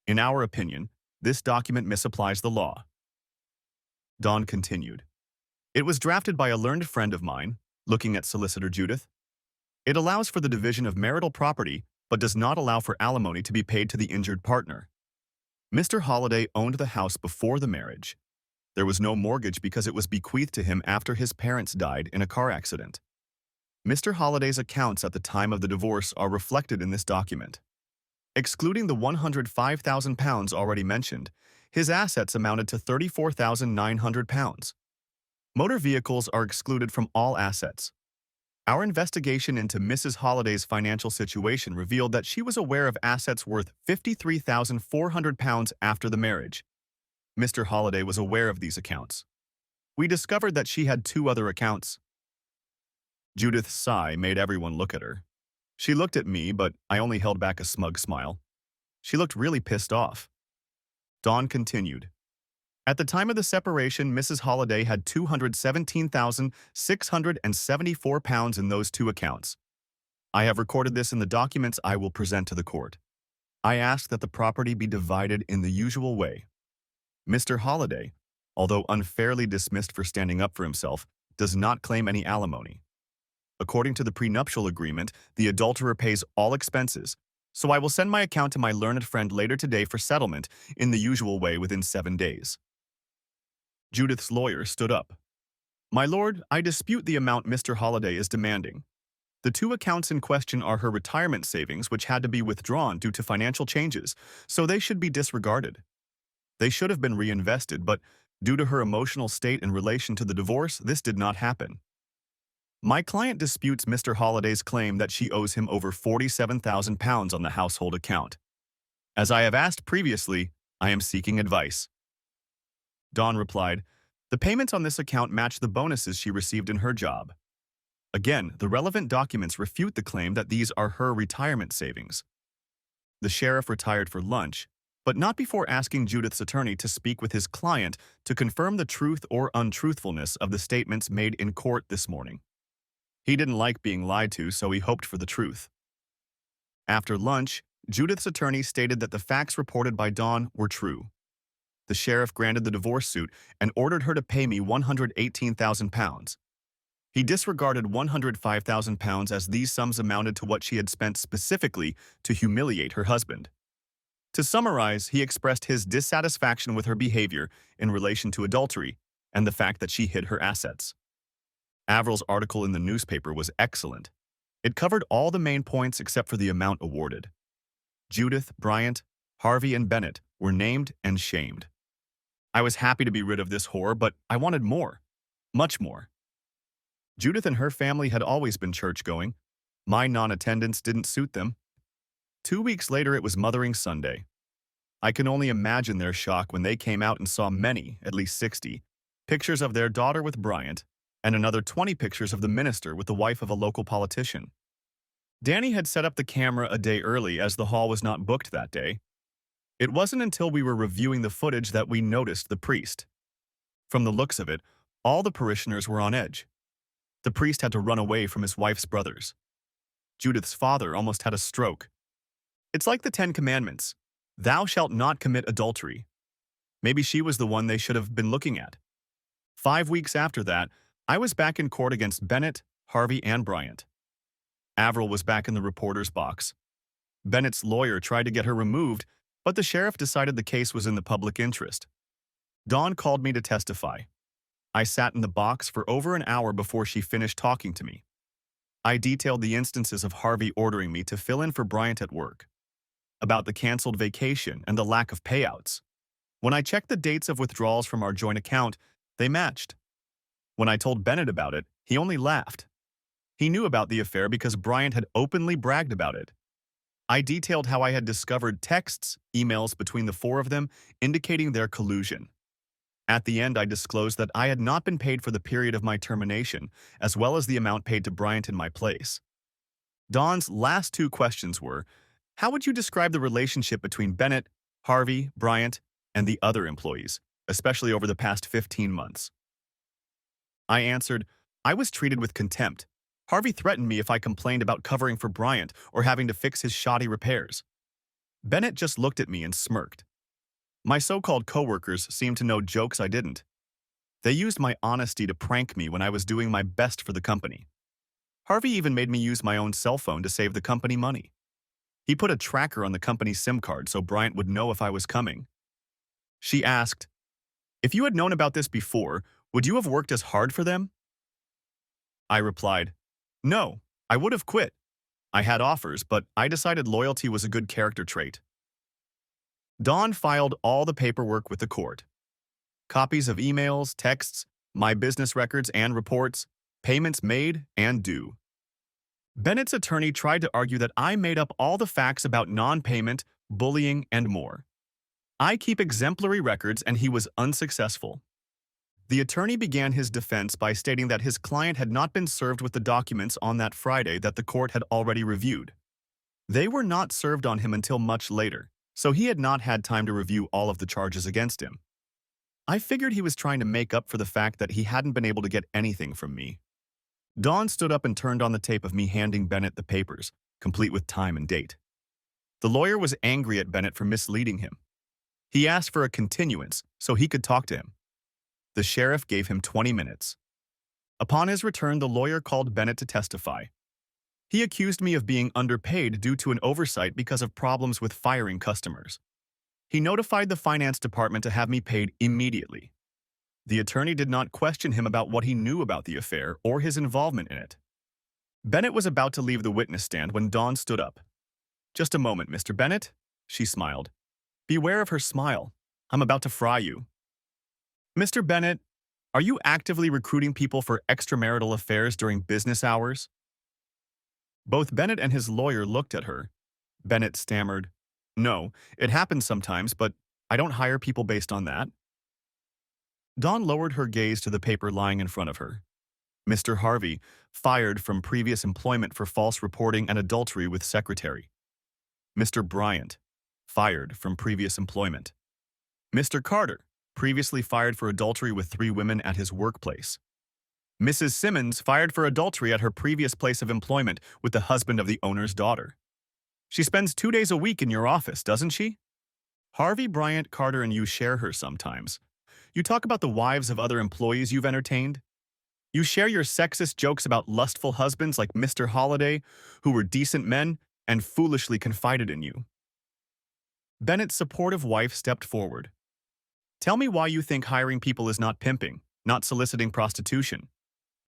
In our opinion, this document misapplies the law. Dawn continued. It was drafted by a learned friend of mine, looking at Solicitor Judith. It allows for the division of marital property, but does not allow for alimony to be paid to the injured partner. Mr. Holliday owned the house before the marriage. There was no mortgage because it was bequeathed to him after his parents died in a car accident. Mr. Holliday's accounts at the time of the divorce are reflected in this document. Excluding the £105,000 already mentioned, his assets amounted to £34,900. Motor vehicles are excluded from all assets. Our investigation into Mrs. Holliday's financial situation revealed that she was aware of assets worth £53,400 after the marriage. Mr. Holliday was aware of these accounts. We discovered that she had 2 other accounts. Judith's sigh made everyone look at her. She looked at me, but I only held back a smug smile. She looked really pissed off. Dawn continued. At the time of the separation, Mrs. Holliday had £217,674 in those 2 accounts. I have recorded this in the documents I will present to the court. I ask that the property be divided in the usual way. Mr. Holliday, although unfairly dismissed for standing up for himself, does not claim any alimony. According to the prenuptial agreement, the adulterer pays all expenses, so I will send my account to my learned friend later today for settlement in the usual way within 7 days. Judith's lawyer stood up. My lord, I dispute the amount Mr. Holliday is demanding. The two accounts in question are her retirement savings, which had to be withdrawn due to financial changes, so they should be disregarded. They should have been reinvested, but due to her emotional state in relation to the divorce, this did not happen. My client disputes Mr. Holliday's claim that she owes him over £47,000 on the household account. As I have asked previously, I am seeking advice. Dawn replied, the payments on this account match the bonuses she received in her job. Again, the relevant documents refute the claim that these are her retirement savings. The sheriff retired for lunch, but not before asking Judith's attorney to speak with his client to confirm the truth or untruthfulness of the statements made in court this morning. He didn't like being lied to, so he hoped for the truth. After lunch, Judith's attorney stated that the facts reported by Dawn were true. The sheriff granted the divorce suit and ordered her to pay me £118,000. He disregarded £105,000 as these sums amounted to what she had spent specifically to humiliate her husband. To summarize, he expressed his dissatisfaction with her behavior in relation to adultery and the fact that she hid her assets. Avril's article in the newspaper was excellent. It covered all the main points except for the amount awarded. Judith, Bryant, Harvey, and Bennett were named and shamed. I was happy to be rid of this whore, but I wanted more. Much more. Judith and her family had always been church-going. My non-attendance didn't suit them. 2 weeks later, it was Mothering Sunday. I can only imagine their shock when they came out and saw many, at least 60, pictures of their daughter with Bryant, and another 20 pictures of the minister with the wife of a local politician. Danny had set up the camera a day early as the hall was not booked that day. It wasn't until we were reviewing the footage that we noticed the priest. From the looks of it, all the parishioners were on edge. The priest had to run away from his wife's brothers. Judith's father almost had a stroke. It's like the 10 Commandments. Thou shalt not commit adultery. Maybe she was the one they should have been looking at. 5 weeks after that, I was back in court against Bennett, Harvey, and Bryant. Avril was back in the reporter's box. Bennett's lawyer tried to get her removed, but the sheriff decided the case was in the public interest. Dawn called me to testify. I sat in the box for over an hour before she finished talking to me. I detailed the instances of Harvey ordering me to fill in for Bryant at work, about the canceled vacation and the lack of payouts. When I checked the dates of withdrawals from our joint account, they matched. When I told Bennett about it, he only laughed. He knew about the affair because Bryant had openly bragged about it. I detailed how I had discovered texts, emails between the four of them indicating their collusion. At the end, I disclosed that I had not been paid for the period of my termination, as well as the amount paid to Bryant in my place. Dawn's last 2 questions were, how would you describe the relationship between Bennett, Harvey, Bryant, and the other employees, especially over the past 15 months? I answered, I was treated with contempt. Harvey threatened me if I complained about covering for Bryant or having to fix his shoddy repairs. Bennett just looked at me and smirked. My so-called coworkers seemed to know jokes I didn't. They used my honesty to prank me when I was doing my best for the company. Harvey even made me use my own cell phone to save the company money. He put a tracker on the company's SIM card so Bryant would know if I was coming. She asked, if you had known about this before, would you have worked as hard for them? I replied, no, I would have quit. I had offers, but I decided loyalty was a good character trait. Dawn filed all the paperwork with the court. Copies of emails, texts, my business records and reports, payments made and due. Bennett's attorney tried to argue that I made up all the facts about non-payment, bullying, and more. I keep exemplary records and he was unsuccessful. The attorney began his defense by stating that his client had not been served with the documents on that Friday that the court had already reviewed. They were not served on him until much later, so he had not had time to review all of the charges against him. I figured he was trying to make up for the fact that he hadn't been able to get anything from me. Dawn stood up and turned on the tape of me handing Bennett the papers, complete with time and date. The lawyer was angry at Bennett for misleading him. He asked for a continuance so he could talk to him. The sheriff gave him 20 minutes. Upon his return, the lawyer called Bennett to testify. He accused me of being underpaid due to an oversight because of problems with firing customers. He notified the finance department to have me paid immediately. The attorney did not question him about what he knew about the affair or his involvement in it. Bennett was about to leave the witness stand when Dawn stood up. "Just a moment, Mr. Bennett," she smiled. "Beware of her smile. I'm about to fry you." "Mr. Bennett, are you actively recruiting people for extramarital affairs during business hours?" Both Bennett and his lawyer looked at her. Bennett stammered, "No, it happens sometimes, but I don't hire people based on that." Dawn lowered her gaze to the paper lying in front of her. Mr. Harvey, fired from previous employment for false reporting and adultery with secretary. Mr. Bryant, fired from previous employment. Mr. Carter, previously fired for adultery with 3 women at his workplace. Mrs. Simmons, fired for adultery at her previous place of employment with the husband of the owner's daughter. She spends 2 days a week in your office, doesn't she? Harvey, Bryant, Carter, and you share her sometimes. You talk about the wives of other employees you've entertained. You share your sexist jokes about lustful husbands like Mr. Holliday, who were decent men and foolishly confided in you. Bennett's supportive wife stepped forward. "Tell me why you think hiring people is not pimping, not soliciting prostitution.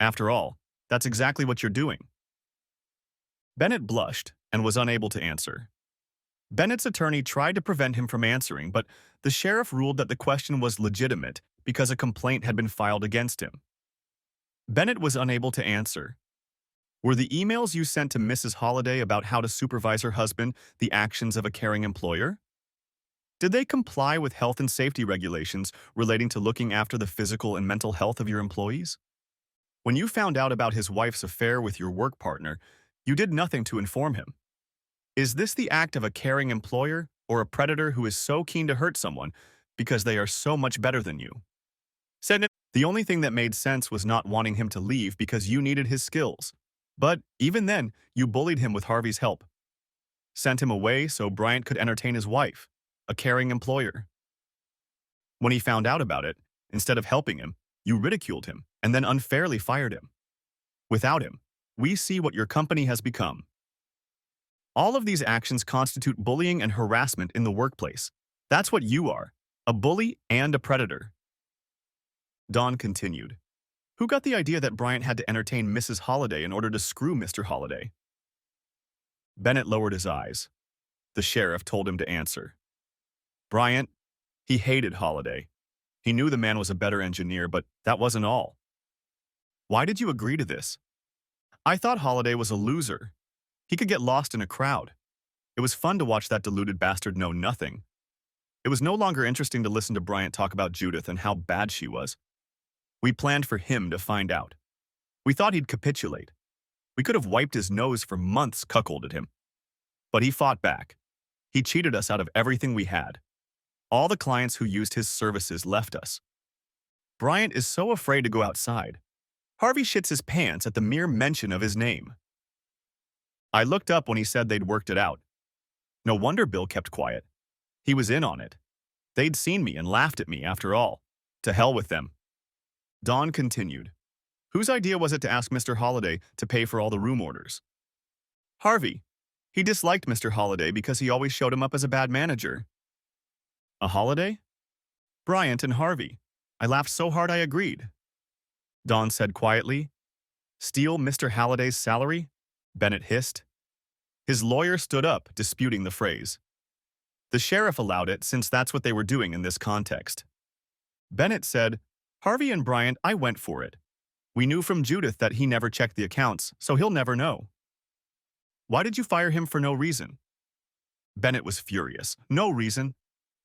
After all, that's exactly what you're doing." Bennett blushed and was unable to answer. Bennett's attorney tried to prevent him from answering, but the sheriff ruled that the question was legitimate because a complaint had been filed against him. Bennett was unable to answer. "Were the emails you sent to Mrs. Holliday about how to supervise her husband the actions of a caring employer? Did they comply with health and safety regulations relating to looking after the physical and mental health of your employees? When you found out about his wife's affair with your work partner, you did nothing to inform him. Is this the act of a caring employer or a predator who is so keen to hurt someone because they are so much better than you?" The only thing that made sense was not wanting him to leave because you needed his skills. But even then, you bullied him with Harvey's help. Sent him away so Bryant could entertain his wife, a caring employer. When he found out about it, instead of helping him, you ridiculed him and then unfairly fired him. Without him, we see what your company has become. All of these actions constitute bullying and harassment in the workplace. That's what you are, a bully and a predator. Dawn continued. "Who got the idea that Bryant had to entertain Mrs. Holliday in order to screw Mr. Holliday?" Bennett lowered his eyes. The sheriff told him to answer. "Bryant, he hated Holliday. He knew the man was a better engineer, but that wasn't all." "Why did you agree to this?" "I thought Holliday was a loser. He could get lost in a crowd. It was fun to watch that deluded bastard know nothing. It was no longer interesting to listen to Bryant talk about Judith and how bad she was. We planned for him to find out. We thought he'd capitulate. We could have wiped his nose for months cuckolded him. But he fought back. He cheated us out of everything we had. All the clients who used his services left us. Bryant is so afraid to go outside. Harvey shits his pants at the mere mention of his name. I looked up when he said they'd worked it out. No wonder Bill kept quiet. He was in on it. They'd seen me and laughed at me after all. To hell with them." Dawn continued. "Whose idea was it to ask Mr. Holliday to pay for all the room orders?" "Harvey. He disliked Mr. Holliday because he always showed him up as a bad manager." "A Holliday?" "Bryant and Harvey. I laughed so hard I agreed." Dawn said quietly. "Steal Mr. Halliday's salary?" Bennett hissed. His lawyer stood up, disputing the phrase. The sheriff allowed it since that's what they were doing in this context. Bennett said, "Harvey and Bryant, I went for it. We knew from Judith that he never checked the accounts, so he'll never know." "Why did you fire him for no reason?" Bennett was furious. "No reason.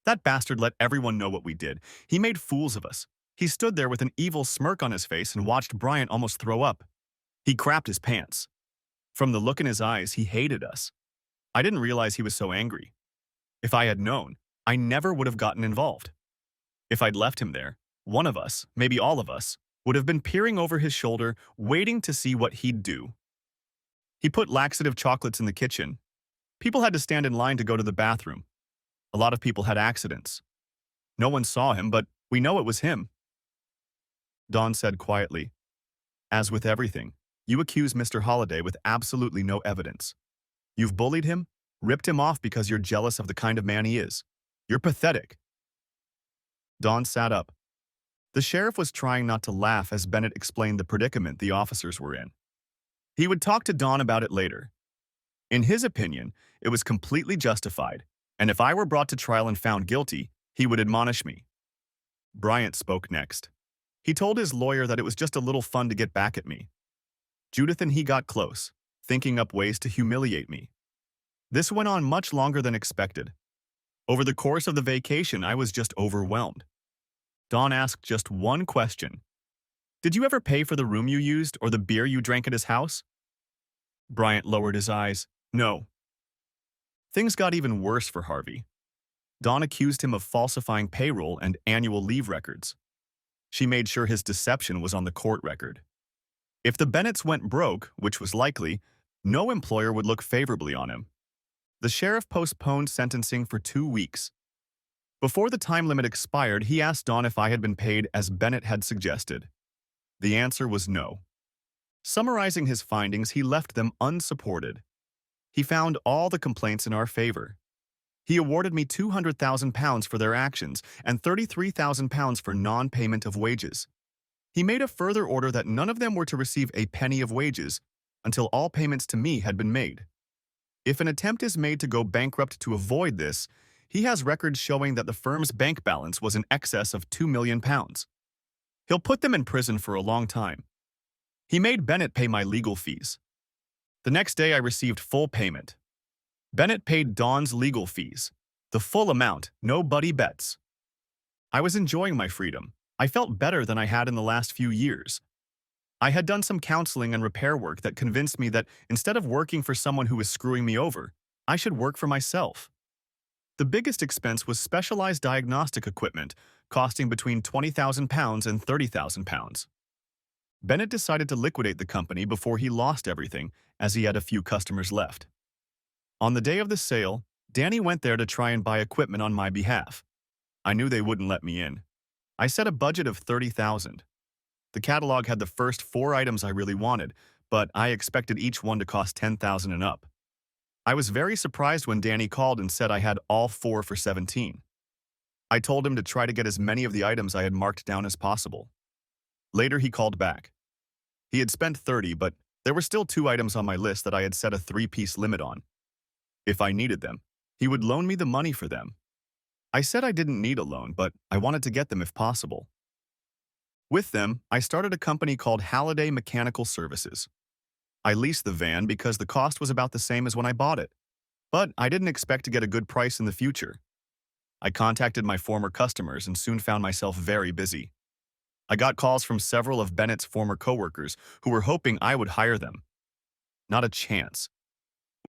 That bastard let everyone know what we did. He made fools of us. He stood there with an evil smirk on his face and watched Bryant almost throw up. He crapped his pants. From the look in his eyes, he hated us. I didn't realize he was so angry. If I had known, I never would have gotten involved. If I'd left him there, one of us, maybe all of us, would have been peering over his shoulder, waiting to see what he'd do. He put laxative chocolates in the kitchen. People had to stand in line to go to the bathroom. A lot of people had accidents. No one saw him, but we know it was him." Dawn said quietly, "As with everything, you accuse Mr. Holliday with absolutely no evidence. You've bullied him, ripped him off because you're jealous of the kind of man he is. You're pathetic." Dawn sat up. The sheriff was trying not to laugh as Bennett explained the predicament the officers were in. He would talk to Dawn about it later. In his opinion, it was completely justified, and if I were brought to trial and found guilty, he would admonish me. Bryant spoke next. He told his lawyer that it was just a little fun to get back at me. Judith and he got close, thinking up ways to humiliate me. This went on much longer than expected. Over the course of the vacation, I was just overwhelmed. Dawn asked just one question. Did you ever pay for the room you used or the beer you drank at his house? Bryant lowered his eyes. No. Things got even worse for Harvey. Dawn accused him of falsifying payroll and annual leave records. She made sure his deception was on the court record. If the Bennetts went broke, which was likely, no employer would look favorably on him. The sheriff postponed sentencing for 2 weeks. Before the time limit expired, he asked Dawn if I had been paid as Bennett had suggested. The answer was no. Summarizing his findings, he left them unsupported. He found all the complaints in our favor. He awarded me £200,000 for their actions and £33,000 for non-payment of wages. He made a further order that none of them were to receive a penny of wages until all payments to me had been made. If an attempt is made to go bankrupt to avoid this, he has records showing that the firm's bank balance was in excess of £2 million. He'll put them in prison for a long time. He made Bennett pay my legal fees. The next day I received full payment. Bennett paid Dawn's legal fees. The full amount, no buddy bets. I was enjoying my freedom. I felt better than I had in the last few years. I had done some counseling and repair work that convinced me that instead of working for someone who was screwing me over, I should work for myself. The biggest expense was specialized diagnostic equipment, costing between £20,000 and £30,000. Bennett decided to liquidate the company before he lost everything, as he had a few customers left. On the day of the sale, Danny went there to try and buy equipment on my behalf. I knew they wouldn't let me in. I set a budget of $30,000. The catalog had the first 4 items I really wanted, but I expected each one to cost $10,000 and up. I was very surprised when Danny called and said I had all 4 for $17,000. I told him to try to get as many of the items I had marked down as possible. Later, he called back. He had spent $30,000, but there were still 2 items on my list that I had set a 3-piece limit on. If I needed them, he would loan me the money for them. I said I didn't need a loan, but I wanted to get them if possible. With them, I started a company called Halliday Mechanical Services. I leased the van because the cost was about the same as when I bought it, but I didn't expect to get a good price in the future. I contacted my former customers and soon found myself very busy. I got calls from several of Bennett's former coworkers who were hoping I would hire them. Not a chance.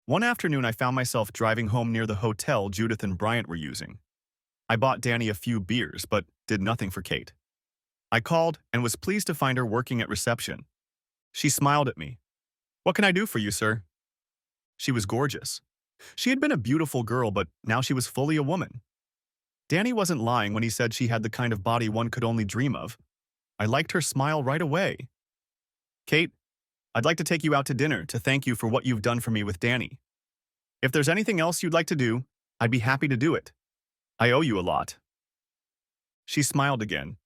One afternoon, I found myself driving home near the hotel Judith and Bryant were using. I bought Danny a few beers, but did nothing for Kate. I called and was pleased to find her working at reception. She smiled at me. "What can I do for you, sir?" She was gorgeous. She had been a beautiful girl, but now she was fully a woman. Danny wasn't lying when he said she had the kind of body one could only dream of. I liked her smile right away. "Kate, I'd like to take you out to dinner to thank you for what you've done for me with Danny. If there's anything else you'd like to do, I'd be happy to do it. I owe you a lot." She smiled again.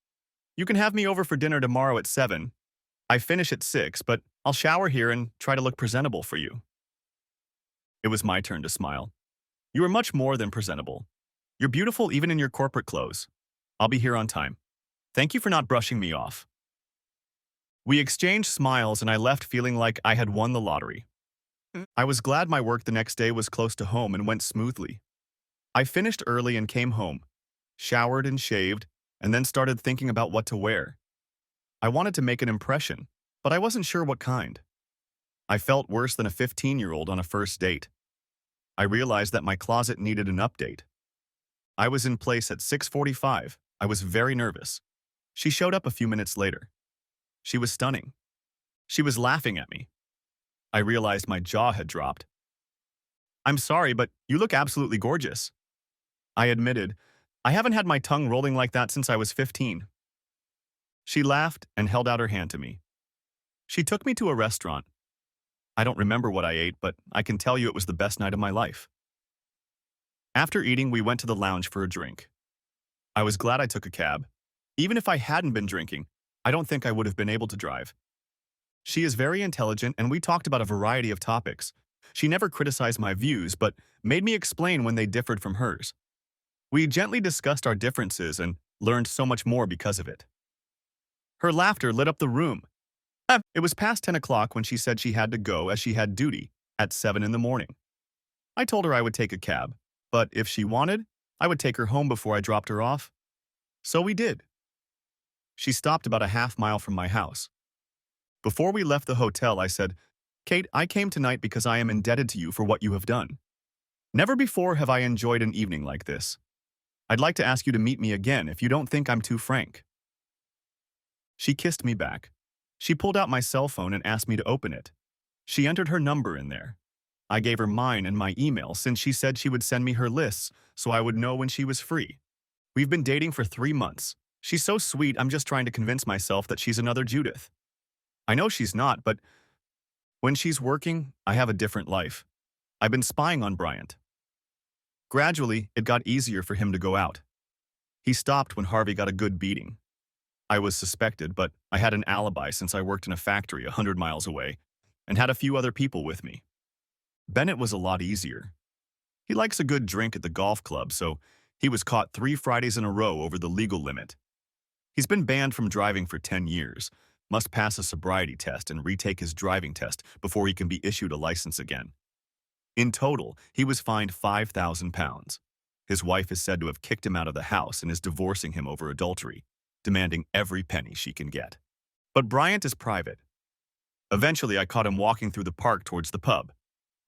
"You can have me over for dinner tomorrow at 7. I finish at 6, but I'll shower here and try to look presentable for you." It was my turn to smile. "You are much more than presentable. You're beautiful even in your corporate clothes. I'll be here on time. Thank you for not brushing me off." We exchanged smiles and I left feeling like I had won the lottery. I was glad my work the next day was close to home and went smoothly. I finished early and came home, showered and shaved, and then started thinking about what to wear. I wanted to make an impression, but I wasn't sure what kind. I felt worse than a 15-year-old on a first date. I realized that my closet needed an update. I was in place at 6:45. I was very nervous. She showed up a few minutes later. She was stunning. She was laughing at me. I realized my jaw had dropped. "I'm sorry, but you look absolutely gorgeous." I admitted, "I haven't had my tongue rolling like that since I was 15. She laughed and held out her hand to me. She took me to a restaurant. I don't remember what I ate, but I can tell you it was the best night of my life. After eating, we went to the lounge for a drink. I was glad I took a cab. Even if I hadn't been drinking, I don't think I would have been able to drive. She is very intelligent and we talked about a variety of topics. She never criticized my views, but made me explain when they differed from hers. We gently discussed our differences and learned so much more because of it. Her laughter lit up the room. It was past 10 o'clock when she said she had to go as she had duty at 7 in the morning. I told her I would take a cab, but if she wanted, I would take her home before I dropped her off. So we did. She stopped about a half-mile from my house. Before we left the hotel, I said, "Kate, I came tonight because I am indebted to you for what you have done. Never before have I enjoyed an evening like this. I'd like to ask you to meet me again if you don't think I'm too frank." She kissed me back. She pulled out my cell phone and asked me to open it. She entered her number in there. I gave her mine and my email since she said she would send me her lists so I would know when she was free. We've been dating for 3 months. She's so sweet, I'm just trying to convince myself that she's another Judith. I know she's not, but when she's working, I have a different life. I've been spying on Bryant. Gradually, it got easier for him to go out. He stopped when Harvey got a good beating. I was suspected, but I had an alibi since I worked in a factory 100 miles away and had a few other people with me. Bennett was a lot easier. He likes a good drink at the golf club, so he was caught 3 Fridays in a row over the legal limit. He's been banned from driving for 10 years, must pass a sobriety test and retake his driving test before he can be issued a license again. In total, he was fined £5,000. His wife is said to have kicked him out of the house and is divorcing him over adultery, demanding every penny she can get. But Bryant is private. Eventually, I caught him walking through the park towards the pub.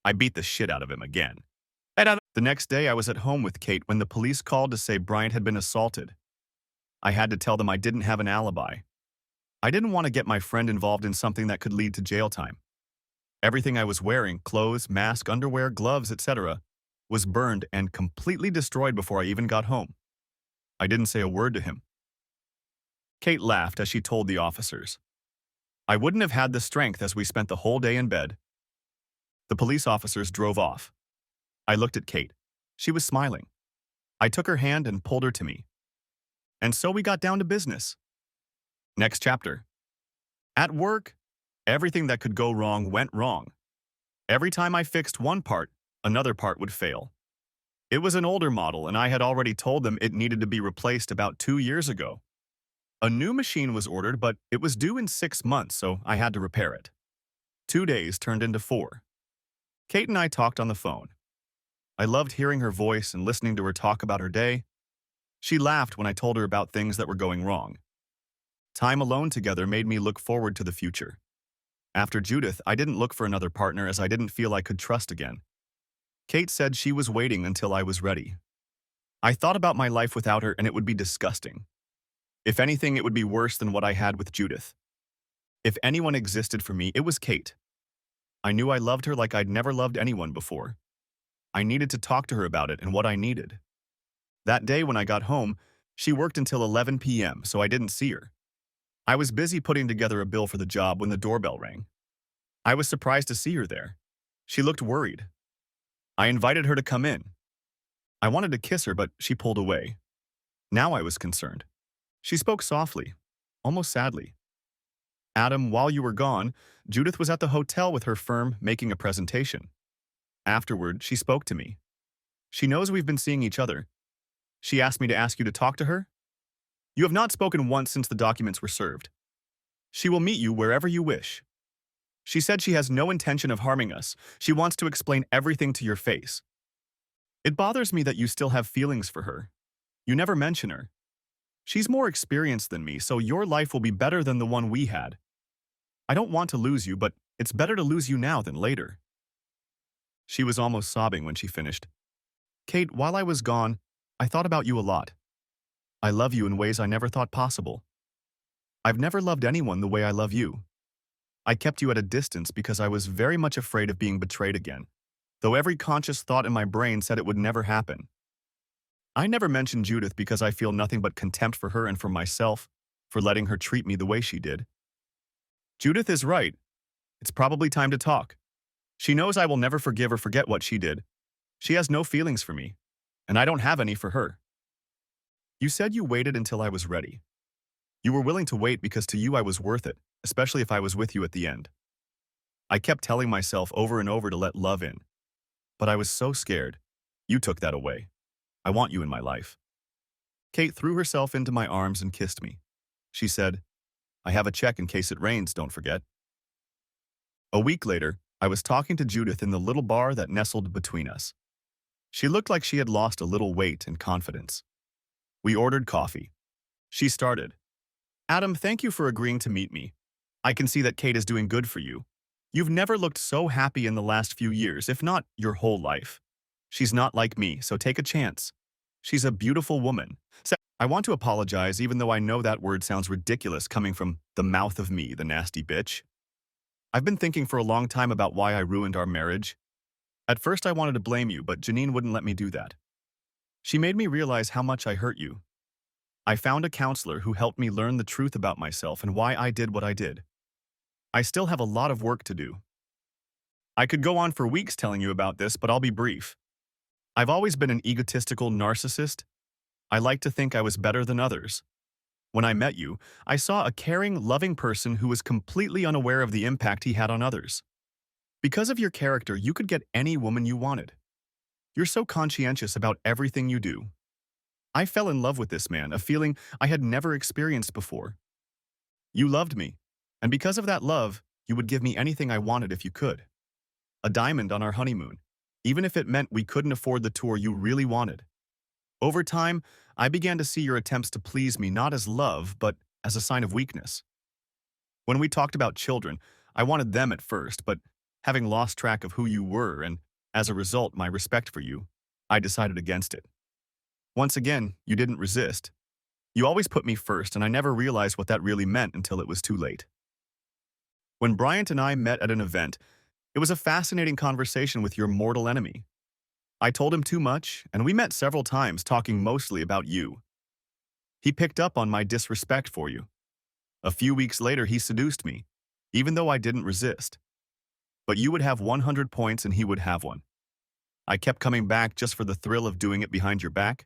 I beat the shit out of him again. The next day, I was at home with Kate when the police called to say Bryant had been assaulted. I had to tell them I didn't have an alibi. I didn't want to get my friend involved in something that could lead to jail time. Everything I was wearing, clothes, mask, underwear, gloves, etc., was burned and completely destroyed before I even got home. I didn't say a word to him. Kate laughed as she told the officers. I wouldn't have had the strength as we spent the whole day in bed. The police officers drove off. I looked at Kate. She was smiling. I took her hand and pulled her to me. And so we got down to business. Next chapter. At work, everything that could go wrong went wrong. Every time I fixed one part, another part would fail. It was an older model, and I had already told them it needed to be replaced about 2 years ago. A new machine was ordered, but it was due in 6 months, so I had to repair it. 2 days turned into 4. Kate and I talked on the phone. I loved hearing her voice and listening to her talk about her day. She laughed when I told her about things that were going wrong. Time alone together made me look forward to the future. After Judith, I didn't look for another partner as I didn't feel I could trust again. Kate said she was waiting until I was ready. I thought about my life without her and it would be disgusting. If anything, it would be worse than what I had with Judith. If anyone existed for me, it was Kate. I knew I loved her like I'd never loved anyone before. I needed to talk to her about it and what I needed. That day when I got home, she worked until 11 p.m., so I didn't see her. I was busy putting together a bill for the job when the doorbell rang. I was surprised to see her there. She looked worried. I invited her to come in. I wanted to kiss her, but she pulled away. Now I was concerned. She spoke softly, almost sadly. "Adam, while you were gone, Judith was at the hotel with her firm making a presentation. Afterward, she spoke to me. She knows we've been seeing each other. She asked me to ask you to talk to her. You have not spoken once since the documents were served. She will meet you wherever you wish. She said she has no intention of harming us. She wants to explain everything to your face. It bothers me that you still have feelings for her. You never mention her. She's more experienced than me, so your life will be better than the one we had. I don't want to lose you, but it's better to lose you now than later." She was almost sobbing when she finished. "Kate, while I was gone, I thought about you a lot. I love you in ways I never thought possible. I've never loved anyone the way I love you. I kept you at a distance because I was very much afraid of being betrayed again, though every conscious thought in my brain said it would never happen. I never mentioned Judith because I feel nothing but contempt for her and for myself for letting her treat me the way she did. Judith is right. It's probably time to talk. She knows I will never forgive or forget what she did. She has no feelings for me, and I don't have any for her. You said you waited until I was ready. You were willing to wait because to you I was worth it. especially if I was with you at the end. I kept telling myself over and over to let love in, but I was so scared. You took that away. I want you in my life. Kate threw herself into my arms and kissed me. She said, I have a check in case it rains, don't forget. A week later, I was talking to Judith in the little bar that nestled between us. She looked like she had lost a little weight and confidence. We ordered coffee. She started. Adam, thank you for agreeing to meet me. I can see that Kate is doing good for you. You've never looked so happy in the last few years, if not your whole life. She's not like me, so take a chance. She's a beautiful woman. I want to apologize, even though I know that word sounds ridiculous coming from the mouth of me, the nasty bitch. I've been thinking for a long time about why I ruined our marriage. At first I wanted to blame you, but Janine wouldn't let me do that. She made me realize how much I hurt you. I found a counselor who helped me learn the truth about myself and why I did what I did. I still have a lot of work to do. I could go on for weeks telling you about this, but I'll be brief. I've always been an egotistical narcissist. I like to think I was better than others. When I met you, I saw a caring, loving person who was completely unaware of the impact he had on others. Because of your character, you could get any woman you wanted. You're so conscientious about everything you do. I fell in love with this man, a feeling I had never experienced before. You loved me, and because of that love, you would give me anything I wanted if you could. A diamond on our honeymoon, even if it meant we couldn't afford the tour you really wanted. Over time, I began to see your attempts to please me not as love, but as a sign of weakness. When we talked about children, I wanted them at first, but having lost track of who you were and, as a result, my respect for you, I decided against it. Once again, you didn't resist. You always put me first, and I never realized what that really meant until it was too late. When Bryant and I met at an event, it was a fascinating conversation with your mortal enemy. I told him too much, and we met several times talking mostly about you. He picked up on my disrespect for you. A few weeks later, he seduced me, even though I didn't resist. But you would have 100 points and he would have one. I kept coming back just for the thrill of doing it behind your back.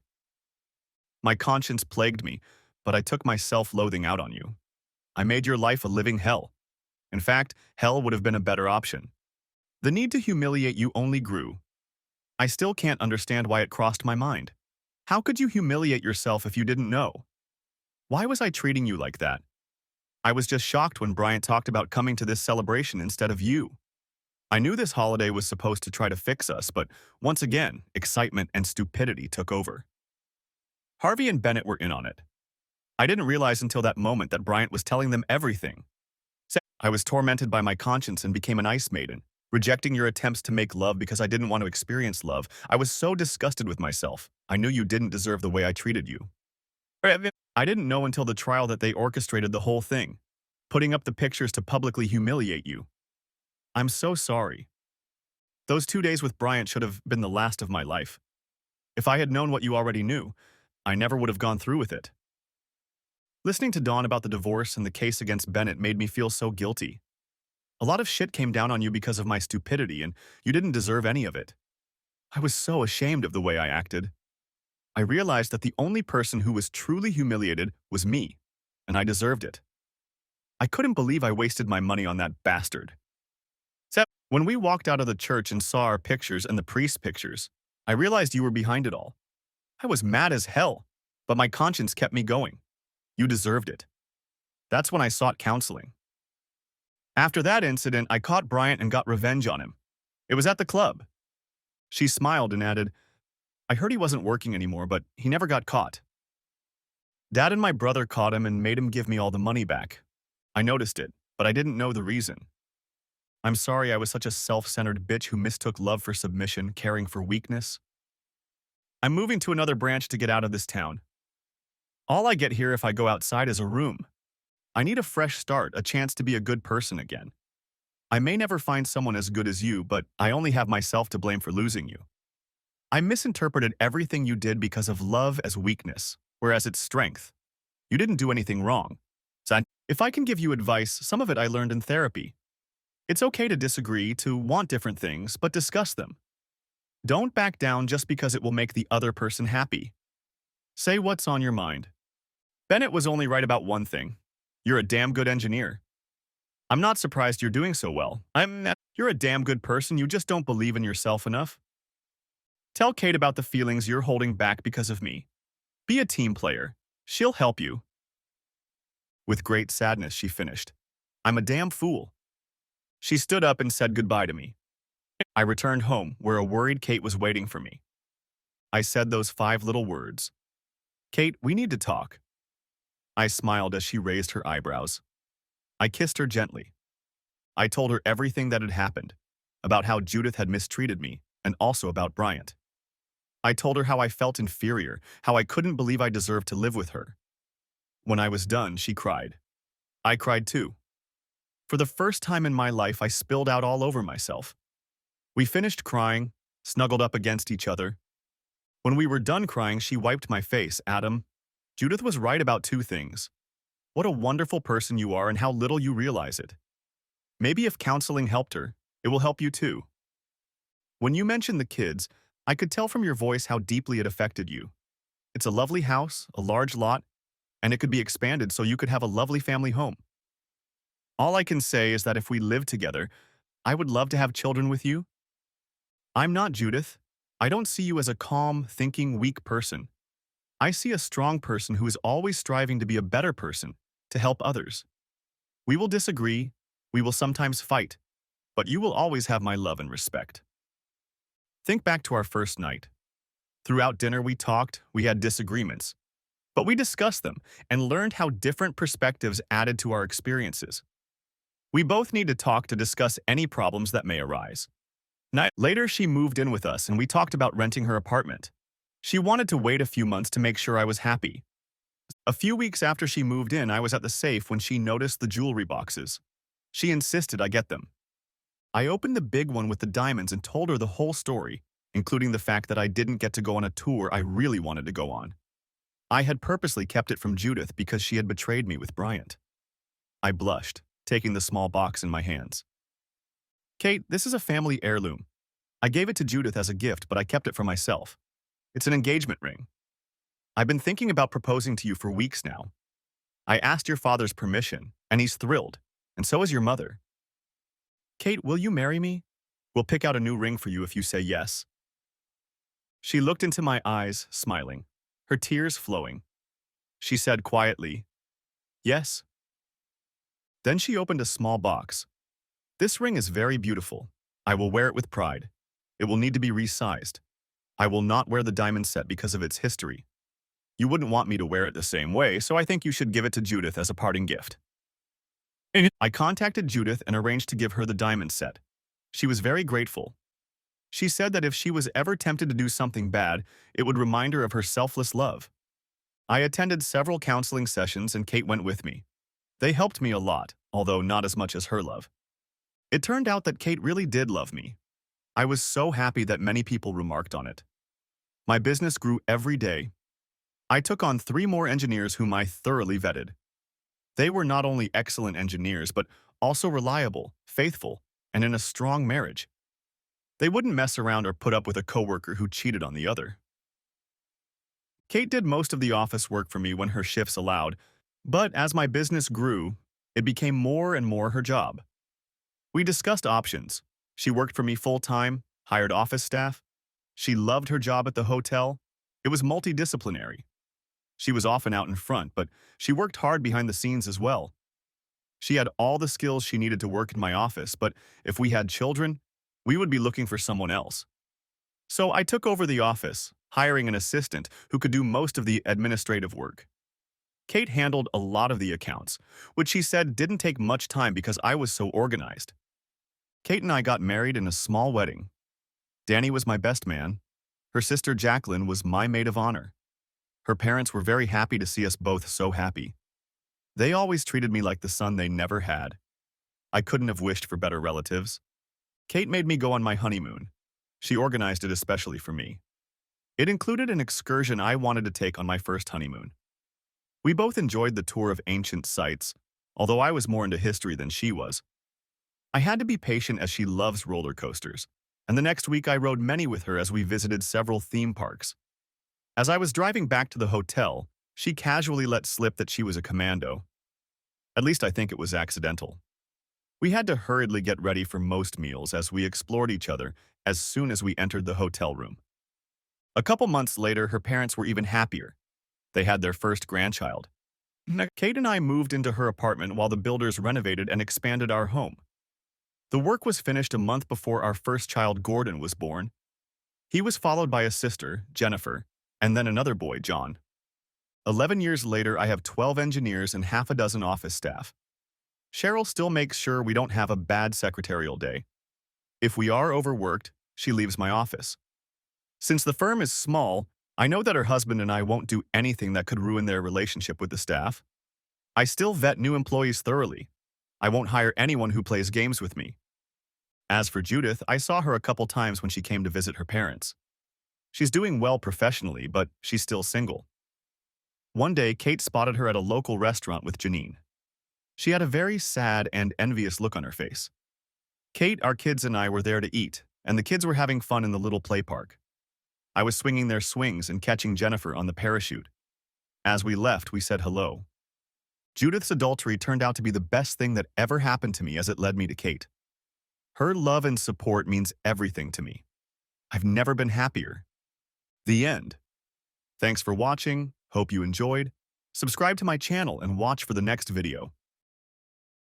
My conscience plagued me, but I took my self-loathing out on you. I made your life a living hell. In fact, hell would have been a better option. The need to humiliate you only grew. I still can't understand why it crossed my mind. How could you humiliate yourself if you didn't know? Why was I treating you like that? I was just shocked when Bryant talked about coming to this celebration instead of you. I knew this holiday was supposed to try to fix us, but once again, excitement and stupidity took over. Harvey and Bennett were in on it. I didn't realize until that moment that Bryant was telling them everything. I was tormented by my conscience and became an ice maiden, rejecting your attempts to make love because I didn't want to experience love. I was so disgusted with myself. I knew you didn't deserve the way I treated you. I didn't know until the trial that they orchestrated the whole thing, putting up the pictures to publicly humiliate you. I'm so sorry. Those 2 days with Bryant should have been the last of my life. If I had known what you already knew, I never would have gone through with it. Listening to Dawn about the divorce and the case against Bennett made me feel so guilty. A lot of shit came down on you because of my stupidity, and you didn't deserve any of it. I was so ashamed of the way I acted. I realized that the only person who was truly humiliated was me, and I deserved it. I couldn't believe I wasted my money on that bastard. When we walked out of the church and saw our pictures and the priest's pictures, I realized you were behind it all. I was mad as hell, but my conscience kept me going. You deserved it. That's when I sought counseling. After that incident, I caught Bryant and got revenge on him. It was at the club. She smiled and added, I heard he wasn't working anymore, but he never got caught. Dad and my brother caught him and made him give me all the money back. I noticed it, but I didn't know the reason. I'm sorry I was such a self-centered bitch who mistook love for submission, caring for weakness. I'm moving to another branch to get out of this town. All I get here if I go outside is a room. I need a fresh start, a chance to be a good person again. I may never find someone as good as you, but I only have myself to blame for losing you. I misinterpreted everything you did because of love as weakness, whereas it's strength. You didn't do anything wrong. So if I can give you advice, some of it I learned in therapy. It's okay to disagree, to want different things, but discuss them. Don't back down just because it will make the other person happy. Say what's on your mind. Bennett was only right about one thing. You're a damn good engineer. I'm not surprised you're doing so well. You're a damn good person, you just don't believe in yourself enough. Tell Kate about the feelings you're holding back because of me. Be a team player. She'll help you. With great sadness, she finished. I'm a damn fool. She stood up and said goodbye to me. I returned home, where a worried Kate was waiting for me. I said those 5 little words. Kate, we need to talk. I smiled as she raised her eyebrows. I kissed her gently. I told her everything that had happened, about how Judith had mistreated me, and also about Bryant. I told her how I felt inferior, how I couldn't believe I deserved to live with her. When I was done, she cried. I cried too. For the first time in my life, I spilled out all over myself. We finished crying, snuggled up against each other. When we were done crying, she wiped my face. Adam, Judith was right about 2 things. What a wonderful person you are and how little you realize it. Maybe if counseling helped her, it will help you too. When you mentioned the kids, I could tell from your voice how deeply it affected you. It's a lovely house, a large lot, and it could be expanded so you could have a lovely family home. All I can say is that if we lived together, I would love to have children with you. I'm not Judith. I don't see you as a calm, thinking, weak person. I see a strong person who is always striving to be a better person, to help others. We will disagree, we will sometimes fight, but you will always have my love and respect. Think back to our first night. Throughout dinner we talked, we had disagreements, but we discussed them and learned how different perspectives added to our experiences. We both need to talk to discuss any problems that may arise. Later, she moved in with us and we talked about renting her apartment. She wanted to wait a few months to make sure I was happy. A few weeks after she moved in, I was at the safe when she noticed the jewelry boxes. She insisted I get them. I opened the big one with the diamonds and told her the whole story, including the fact that I didn't get to go on a tour I really wanted to go on. I had purposely kept it from Judith because she had betrayed me with Bryant. I blushed, taking the small box in my hands. Kate, this is a family heirloom. I gave it to Judith as a gift, but I kept it for myself. It's an engagement ring. I've been thinking about proposing to you for weeks now. I asked your father's permission, and he's thrilled, and so is your mother. Kate, will you marry me? We'll pick out a new ring for you if you say yes. She looked into my eyes, smiling, her tears flowing. She said quietly, yes. Then she opened a small box. This ring is very beautiful. I will wear it with pride. It will need to be resized. I will not wear the diamond set because of its history. You wouldn't want me to wear it the same way, so I think you should give it to Judith as a parting gift. I contacted Judith and arranged to give her the diamond set. She was very grateful. She said that if she was ever tempted to do something bad, it would remind her of her selfless love. I attended several counseling sessions and Kate went with me. They helped me a lot, although not as much as her love. It turned out that Kate really did love me. I was so happy that many people remarked on it. My business grew every day. I took on 3 more engineers whom I thoroughly vetted. They were not only excellent engineers, but also reliable, faithful, and in a strong marriage. They wouldn't mess around or put up with a coworker who cheated on the other. Kate did most of the office work for me when her shifts allowed, but as my business grew, it became more and more her job. We discussed options. She worked for me full-time, hired office staff. She loved her job at the hotel. It was multidisciplinary. She was often out in front, but she worked hard behind the scenes as well. She had all the skills she needed to work in my office, but if we had children, we would be looking for someone else. So I took over the office, hiring an assistant who could do most of the administrative work. Kate handled a lot of the accounts, which she said didn't take much time because I was so organized. Kate and I got married in a small wedding. Danny was my best man. Her sister Jacqueline was my maid of honor. Her parents were very happy to see us both so happy. They always treated me like the son they never had. I couldn't have wished for better relatives. Kate made me go on my honeymoon. She organized it especially for me. It included an excursion I wanted to take on my first honeymoon. We both enjoyed the tour of ancient sites, although I was more into history than she was. I had to be patient as she loves roller coasters, and the next week I rode many with her as we visited several theme parks. As I was driving back to the hotel, she casually let slip that she was a commando. At least I think it was accidental. We had to hurriedly get ready for most meals as we explored each other as soon as we entered the hotel room. A couple months later, her parents were even happier. They had their first grandchild. Kate and I moved into her apartment while the builders renovated and expanded our home. The work was finished a month before our first child, Gordon, was born. He was followed by a sister, Jennifer, and then another boy, John. 11 years later, I have 12 engineers and half a dozen office staff. Cheryl still makes sure we don't have a bad secretarial day. If we are overworked, she leaves my office. Since the firm is small, I know that her husband and I won't do anything that could ruin their relationship with the staff. I still vet new employees thoroughly. I won't hire anyone who plays games with me. As for Judith, I saw her a couple times when she came to visit her parents. She's doing well professionally, but she's still single. One day, Kate spotted her at a local restaurant with Janine. She had a very sad and envious look on her face. Kate, our kids, and I were there to eat, and the kids were having fun in the little play park. I was swinging their swings and catching Jennifer on the parachute. As we left, we said hello. Judith's adultery turned out to be the best thing that ever happened to me as it led me to Kate. Her love and support means everything to me. I've never been happier. The end. Thanks for watching. Hope you enjoyed. Subscribe to my channel and watch for the next video.